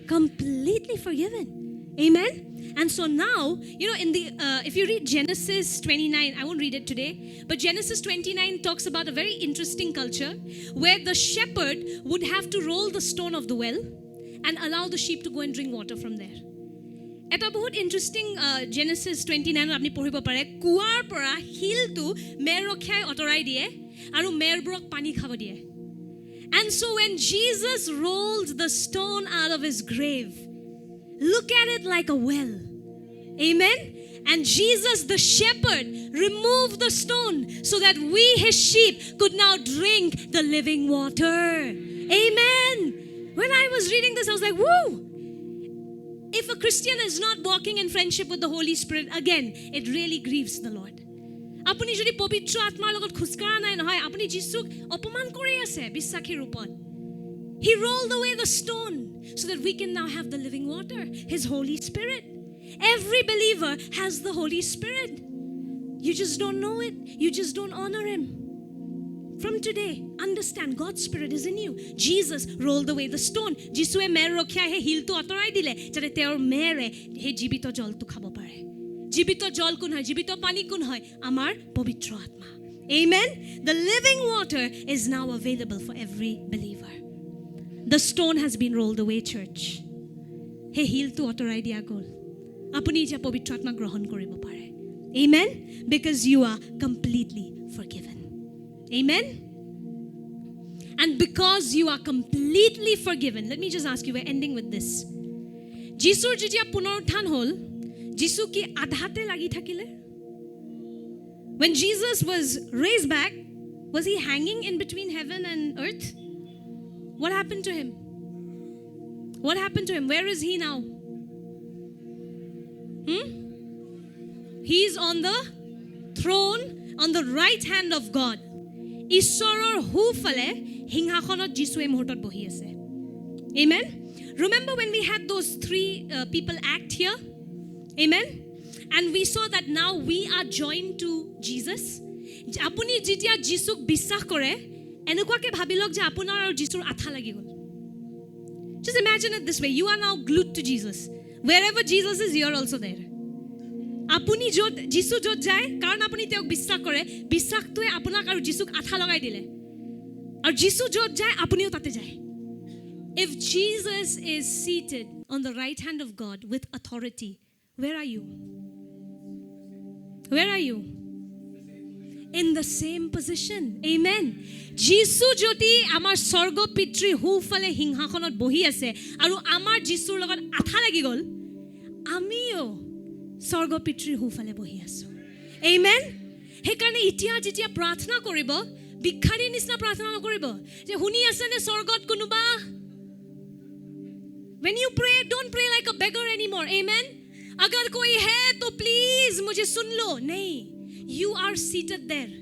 Completely forgiven. Amen. And so now, in the if you read Genesis 29, I won't read it today, but Genesis 29 talks about a very interesting culture where the shepherd would have to roll the stone of the well and allow the sheep to go and drink water from there. Eta bahut interesting Genesis 29 apni poribo pare, kuar pora hiltu mer rokhai otorai die aru merbrok pani khabo die. And so when Jesus rolled the stone out of his grave, look at it like a well. Amen? And Jesus, the shepherd, removed the stone so that we, his sheep, could now drink the living water. Amen. When I was reading this, I was like, woo! If a Christian is not walking in friendship with the Holy Spirit, again, it really grieves the Lord. আপুনি যদি পবিত্ৰ আত্মাৰ লগত খুজকাৰা নাই নহয়, আপুনি যীশুক অপমান কৰি আছে বিশ্বাসী ৰূপত। He rolled away the stone so that we can now have the living water, his Holy Spirit. Every believer has the Holy Spirit. You just don't know it. You just don't honor him. From today, understand God's Spirit is in you. Jesus rolled away the stone. যীশুৱে মেৰ ৰখিয়া সেই হিলটো আঁতৰাই দিলে যাতে তেওঁৰ মেৰে সেই জীৱিত জলটো খাব পাৰে। জীৱিত জল কোন হয়? জীৱিত পানী কোন হয়? আমাৰ পবিত্ৰ আত্মা। Amen. The living water is now available for every believer. The stone has been rolled away, church. Hey, hiltu otorai dia gol. Apuni ja pavitra atma grohon koribo pare. Amen. Because you are completely forgiven. Amen. And because you are completely forgiven, let me just ask you, we're ending with this. Jisur যেতিয়া পুনৰুত্থান হল, Jisu ki adhate lagi thakile? When Jesus was raised back, was he hanging in between heaven and earth? What happened to him? What happened to him? Where is he now? He's on the throne on the right hand of God. Ishwarar hu phale hinghakhonot Jisue muhurtot bohi ase. Amen. Remember when we had those three people act here? Amen. And we saw that now we are joined to Jesus. Apuni jitia Jisuk বিশ্বাস কৰে এনেকুৱাকে ভাবিলক যে আপোনাৰ আৰু যিশুৰ আঠা লাগি গল। Just imagine it this way. You are now glued to Jesus. Wherever Jesus is, you are also there. আপুনি যত যিশু যত যায়, কাৰণ আপুনি তেওঁক বিশ্বাস কৰে, বিশ্বাসটোৱে আপোনাক আৰু যিশুক আঠা লগাই দিলে। আৰু যিশু যত যায়, আপুনিও তাতে যায়। If Jesus is seated on the right hand of God with authority, where are you? Where are you? in the same position. Amen. যিশু যদি আমাৰ স্বৰ্গ পিতৃ হুফালে সিংহাসনত বহি আছে আৰু আমাৰ যিশুৰ লগত আঠা লাগি গ'ল, আমিও স্বৰ্গ পিতৃৰ হুফালে বহি আছো. Amen. সেইকাৰণে এতিয়া যেতিয়া প্ৰাৰ্থনা কৰিব, ভিক্ষাৰীৰ নিচিনা প্ৰাৰ্থনা নকৰিব যে শুনি আছেনে স্বৰ্গত কোনোবা. When you pray, don't pray like a beggar anymore. Amen. अगर कोई है तो please मुझे सुन लो. नहीं. You are seated there.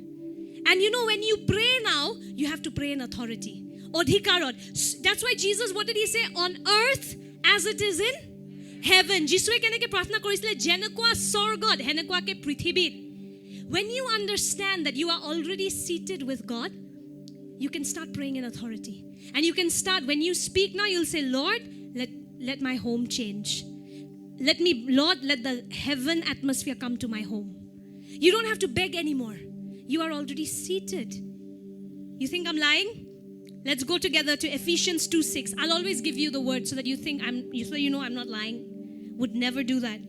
And you know, when you pray now, you have to pray in authority. Odhikarot. That's why Jesus, what did he say? On earth as it is in heaven. Jisue keneke prarthana korisile jenekwa sorgod henekwa ke prithibit. When you understand that you are already seated with God, you can start praying in authority. And you can start, when you speak now, you'll say, Lord, let my home change. Lord, let the heaven atmosphere come to my home. You don't have to beg anymore. You are already seated. You think I'm lying? Let's go together to Ephesians 2:6. I'll always give you the word so that you know I'm not lying. Would never do that.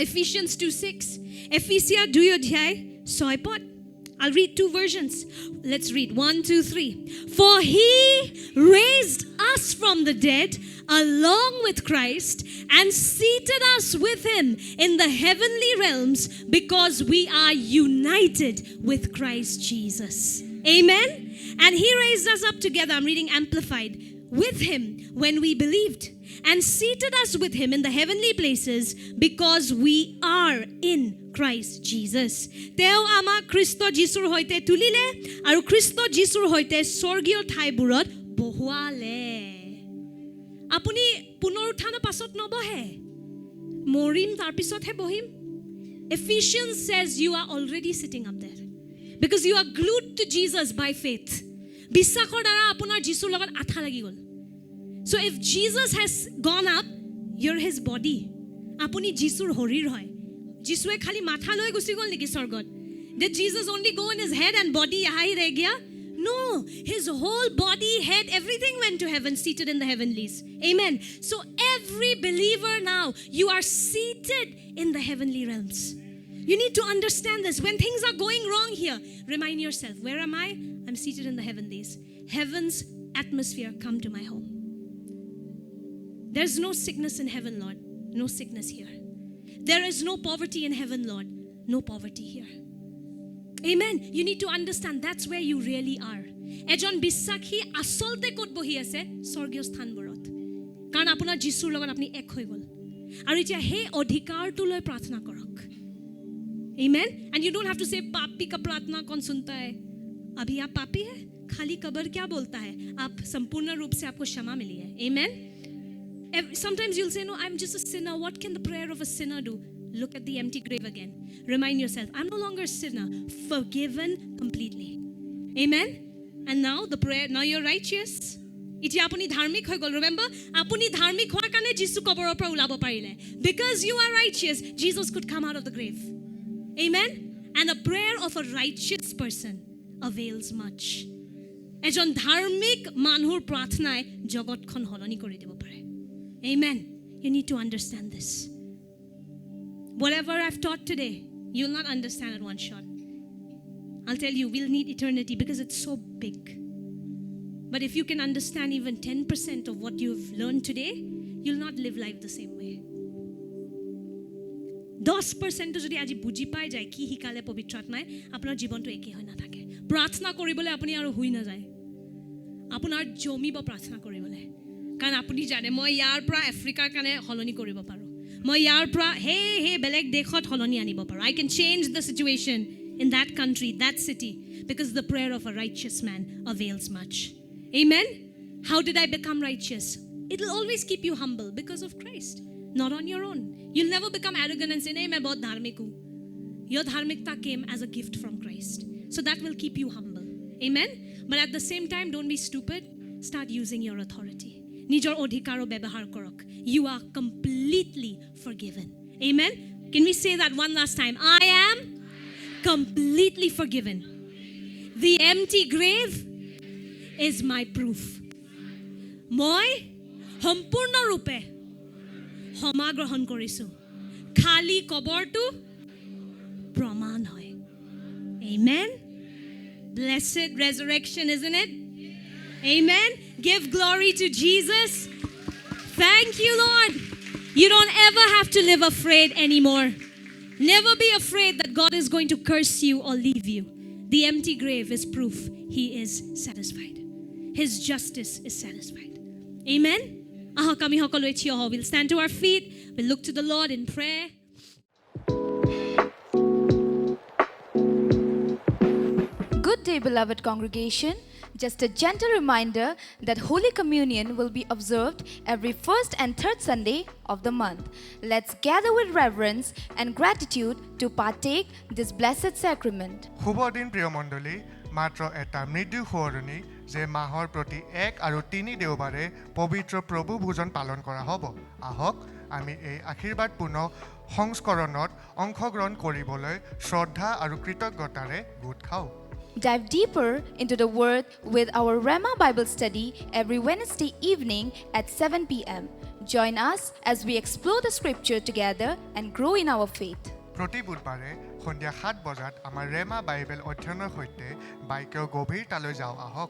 Ephesians 2:6. Ephesians 2:6. I'll read two versions. Let's read 1, 2, 3. For he raised us from the dead along with Christ and seated us with him in the heavenly realms because we are united with Christ Jesus. Amen. And he raised us up together. I'm reading Amplified. With him when we believed and seated us with him in the heavenly places because we are in Christ Jesus. Teo ama Kristo Jisur hoite tulile aru Kristo Jisur hoite sorgio thaiburot bohuale. Apuni punoruthana pasot nobohe. Morim tar pisot he bohim. Ephesians says you are already sitting up there because you are glued to Jesus by faith. Bisakor dara apunar Jisur logot atha lagi gol. So if Jesus has gone up, you're his body. Apuni Jisur horir hoy. Jisue khali matha loi gusi gol niki sorgot. Did Jesus only go in his head and body yahi reh gaya? No, his whole body, head, everything went to heaven, seated in the heavenlies. Amen. So every believer now, you are seated in the heavenly realms. You need to understand this. When things are going wrong here, remind yourself, where am I? I'm seated in the heavenlies. Heaven's atmosphere come to my home. There's no sickness in heaven, Lord. No sickness here. There is no poverty in heaven, Lord. No poverty here. Amen. You need to understand that's where you really are. Ejon bisakhi asolte kot bohi ase sorgyo sthan borot. Karan apunar Jisur logot apni ek hoi gol. Aru etia he odhikar tu loi prarthana korok. Amen. And you don't have to say papi ka prarthana kon sunta hai. Abhi aap papi hai? Khali kabar kya bolta hai? Aap sampurna roop se aapko kshama mili hai. Amen. Sometimes you'll say, no, I'm just a sinner. What can the prayer of a sinner do? Look at the empty grave again. Remind yourself, I'm no longer a sinner. Forgiven completely. Amen? And now the prayer, now you're righteous. Iti apuni dharmik hoy gol. Remember? Apuni dharmik hoar kane Jisu koboror pra ulabo parile. Because you are righteous, Jesus could come out of the grave. Amen? And a prayer of a righteous person avails much. Ejon dharmik manhur prathnai jogot khon holoni kori dibo pare. Amen. You need to understand this. Whatever I've taught today, you'll not understand at one shot. I'll tell you, we'll need eternity because it's so big. But if you can understand even 10% of what you've learned today, you'll not live life the same way. 10% যদি আজি বুজি পাই যায় কি হিকালে পবিত্ৰ আত্মাই আপোনাৰ জীৱনটো একে হৈ নাথাকে. প্ৰাৰ্থনা কৰিবলৈ আপুনি আৰু হুই না যায়. আপোনাৰ জমিব প্ৰাৰ্থনা কৰিবলৈ. কাৰণ আপুনি জানে মই ইয়াৰ পৰা আফ্ৰিকাৰ কাৰণে হলনি কৰিব পাৰো. মই ইয়াৰ পৰা হে বেলেগ দেশত হলনি আনিব পাৰো. I can change the situation in that country, that city, because the prayer of a righteous man avails much. Amen. How did I become righteous? It'll always keep you humble because of Christ, not on your own. You'll never become arrogant and say, "Nahi, main bahut dharmik hu." Your dharmikta came as a gift from Christ. So that will keep you humble. Amen. But at the same time, don't be stupid. Start using your authority. Nijor odhikaro bebahar korok. You are completely forgiven. Amen. Can we say that one last time? I am completely forgiven. The empty grave is my proof. Moi সম্পূৰ্ণ ৰূপে ক্ষমা গ্ৰহণ কৰিছো. খালি কবৰটো প্ৰমাণ হয়. Amen. Blessed resurrection, isn't it? Amen. Give glory to Jesus. Thank you, Lord. You don't ever have to live afraid anymore. Never be afraid that God is going to curse you or leave you. The empty grave is proof He is satisfied. His justice is satisfied. Amen. We'll stand to our feet. We'll look to the Lord in prayer. Good day, beloved congregation. Just a gentle reminder that Holy Communion will be observed every first and third Sunday of the month. Let's gather with reverence and gratitude to partake this blessed sacrament. শুভদিন প্ৰিয় মণ্ডলী মাত্ৰ এটা মৃদু সোঁৱৰণি যে মাহৰ প্ৰতি 1 আৰু 3 দেওবাৰে পবিত্ৰ প্ৰভু ভোজন পালন কৰা হ'ব আহক আমি এই আশীৰ্বাদপূৰ্ণ সংস্কৰণত অংশগ্ৰহণ কৰিবলৈ শ্ৰদ্ধা আৰু কৃতজ্ঞতাৰে গোট খাওঁ Dive deeper into the Word with our Rhema Bible study every Wednesday evening at 7 p.m. Join us as we explore the scripture together and grow in our faith. প্ৰতি বুধবাৰে সন্ধিয়া 7 বজাত আমাৰ ৰেমা বাইবেল অধ্যয়নৰ সৈতে বাইকৰ গভীৰতালৈ যাওঁ আহক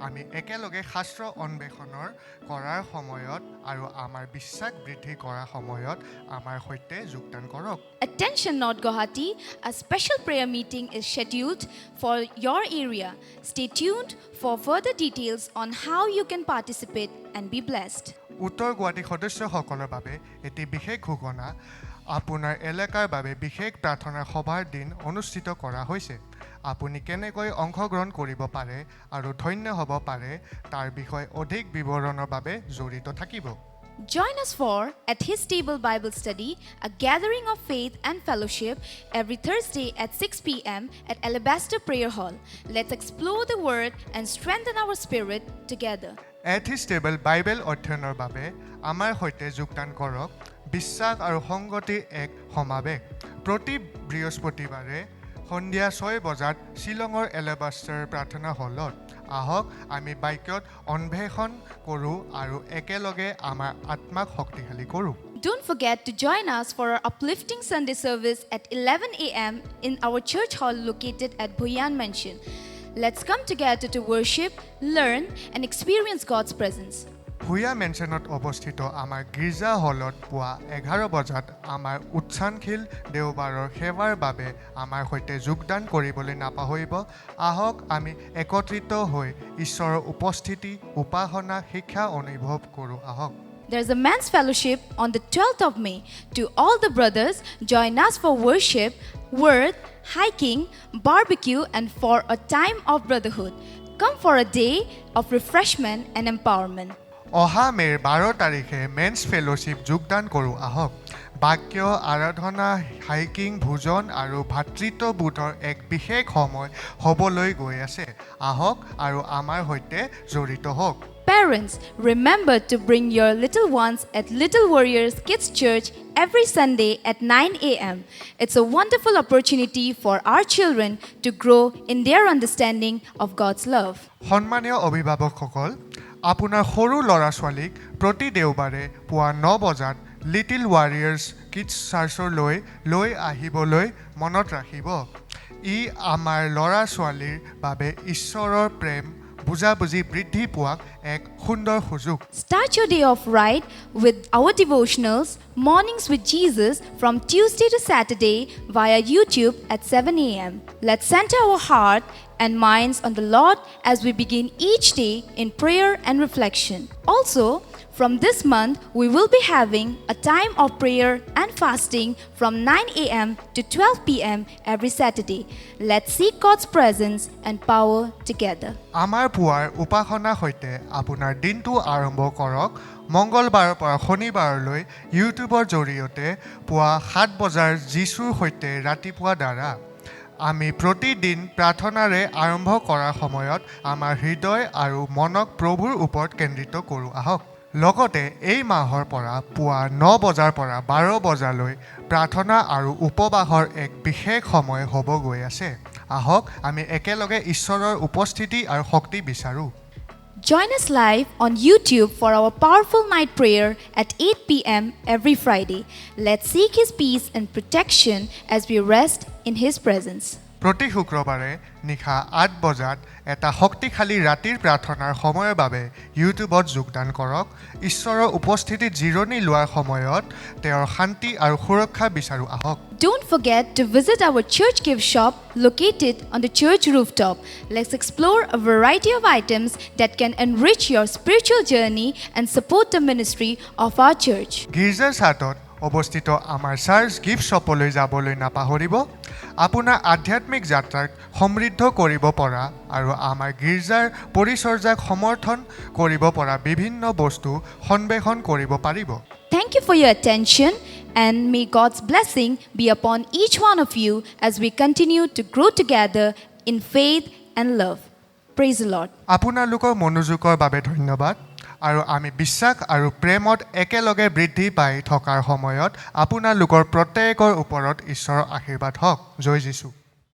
আমি একেলগে শাস্ত্ৰ অন্বেষণৰ কৰাৰ সময়ত আৰু আমাৰ বিশ্বাস বৃদ্ধি কৰাৰ সময়ত আমাৰ সৈতে যোগদান কৰক Attention North Guwahati, a special prayer meeting is scheduled for your area. Stay tuned for further details on how you can participate and be blessed. উত্তৰ গুৱাহাটী সদস্যসকলৰ বাবে এটি বিশেষ ঘোষণা আপোনাৰ এলেকাৰ বাবে বিশেষ প্ৰাৰ্থনা সভাৰ দিন অনুষ্ঠিত কৰা হৈছে আপুনি কেনেকৈ অংশগ্ৰহণ কৰিব পাৰে আৰু ধন্য হ'ব পাৰে তাৰ বিষয়ে অধিক বিৱৰণৰ বাবে জড়িত থাকিব Join us for At His Table Bible Study, a gathering of faith and fellowship every Thursday at 6 p.m. at Alabaster Prayer Hall. Let's explore the Word and strengthen our spirit together. At His Table Bible অধ্যয়নৰ বাবে আমাৰ সৈতে যোগদান কৰক বিশ্বাস আৰু সংগতিৰ এক সমাৱেশ প্ৰতি বৃহস্পতিবাৰে সন্ধিয়া 6 বজাত শিলঙৰ এলাবাষ্টাৰ প্ৰাৰ্থনা হলত আহক আমি বাইকত অন্বেষণ কৰোঁ আৰু একেলগে আমাৰ আত্মাক শক্তিশালী কৰোঁ Don't forget to join us for our uplifting Sunday service at 11 a.m. in our church hall located at Bhuyan Mansion. Let's come together to worship, learn, and experience God's presence. Bhuiyan মেনশ্যনত অৱস্থিত আমাৰ গীৰ্জা হলত পুৱা 11 বজাত আমাৰ উৎসাহশীল দেওবাৰৰ সেৱাৰ বাবে আমাৰ সৈতে যোগদান কৰিবলৈ নাপাহৰিব আহক আমি একত্ৰিত হৈ ঈশ্বৰৰ উপস্থিতি উপাসনা শিক্ষা অনুভৱ কৰোঁ আহক There's a men's fellowship on the 12th of May. To all the brothers, join us for worship, word, hiking, barbecue, and for a time of brotherhood. Come for a day of refreshment and empowerment. অহা মেৰ 12 তাৰিখে men's fellowship যোগদান কৰোঁ আহক বাক্য আৰাধনা hiking ভোজন আৰু ভাতৃত্ববোধৰ এক বিশেষ সময় হ'বলৈ গৈ আছে আহক আৰু আমাৰ সৈতে জড়িত হওক Parents, remember to bring your little ones at Little Warriors Kids Church every Sunday at 9 a.m. It's a wonderful opportunity for our children to grow in their understanding of God's love. সন্মানীয় অভিভাৱকসকল আপোনাৰ সৰু ল'ৰা-ছোৱালীক প্ৰতি দেওবাৰে পুৱা 9 বজাত little warriors kids চাৰ্চলৈ লৈ আহিবলৈ মনত ৰাখিব ই আমাৰ ল'ৰা-ছোৱালীৰ বাবে ঈশ্বৰৰ প্ৰেম বুজাবুজি বৃদ্ধি পোৱাক এক সুন্দৰ সুযোগ Start your day off right with our devotionals, Mornings with Jesus from Tuesday to Saturday via YouTube at 7 a.m. Let's center our heart and minds on the Lord as we begin each day in prayer and reflection. Also, from this month, we will be having a time of prayer and fasting from 9 a.m. to 12 p.m. every Saturday. Let's seek God's presence and power together. আমাৰ পুৱাৰ উপাসনা সৈতে আপোনাৰ দিনটো আৰম্ভ কৰক মঙ্গলবাৰৰ পৰা শনিবাৰলৈ ইউটিউবৰ জৰিয়তে পুৱা 7 বজাৰ যীশুৰ সৈতে ৰাতিপুৱা দ্বাৰা আমি প্ৰতিদিন প্ৰাৰ্থনাৰে আৰম্ভ কৰাৰ সময়ত আমাৰ হৃদয় আৰু মনক প্ৰভুৰ ওপৰত কেন্দ্ৰিত কৰোঁ আহক লগতে এই মাহৰ পৰা পুৱা 9 বজাৰ পৰা 12 বজালৈ প্ৰাৰ্থনা আৰু উপবাসৰ এক বিশেষ সময় হ'ব গৈ আছে আহক আমি একেলগে ঈশ্বৰৰ উপস্থিতি আৰু শক্তি বিচাৰোঁ Join us live on YouTube for our powerful night prayer at 8 p.m. every Friday. Let's seek His peace and protection as we rest in His presence. প্ৰতি শুক্ৰবাৰে নিশা ৮ বজাত এটা শক্তিশালী ৰাতিৰ প্ৰাৰ্থনাৰ সময়ৰ বাবে ইউটিউবত যোগদান কৰক ঈশ্বৰৰ উপস্থিতিত জিৰণি লোৱাৰ সময়ত তেওঁৰ শান্তি আৰু সুৰক্ষা বিচাৰো আহক Don't forget to visit our church gift shop located on the church rooftop. Let's explore a variety of items that can enrich your spiritual journey and support the ministry of our church. গীৰ্জাৰ ছাটত অৱস্থিত আমাৰ search gift শ্বপলৈ যাবলৈ নাপাহৰিব আপোনাৰ আধ্যাত্মিক যাত্ৰাক সমৃদ্ধ কৰিব পৰা আৰু আমাৰ গীৰ্জাৰ পৰিচৰ্যাক সমৰ্থন কৰিব পৰা বিভিন্ন বস্তু সন্বেষণ কৰিব পাৰিব Thank you for your attention, and may God's blessing be upon each one of you as we continue to grow together in faith and love. Praise the Lord. আপোনালোকৰ মনোযোগৰ বাবে ধন্যবাদ আৰু আমি বিশ্বাস আৰু প্ৰেমত একেলগে বৃদ্ধি পাই থকাৰ সময়ত আপোনালোকৰ প্ৰত্যেকৰ ওপৰত ঈশ্বৰৰ আশীৰ্বাদ হওক জয় যীশু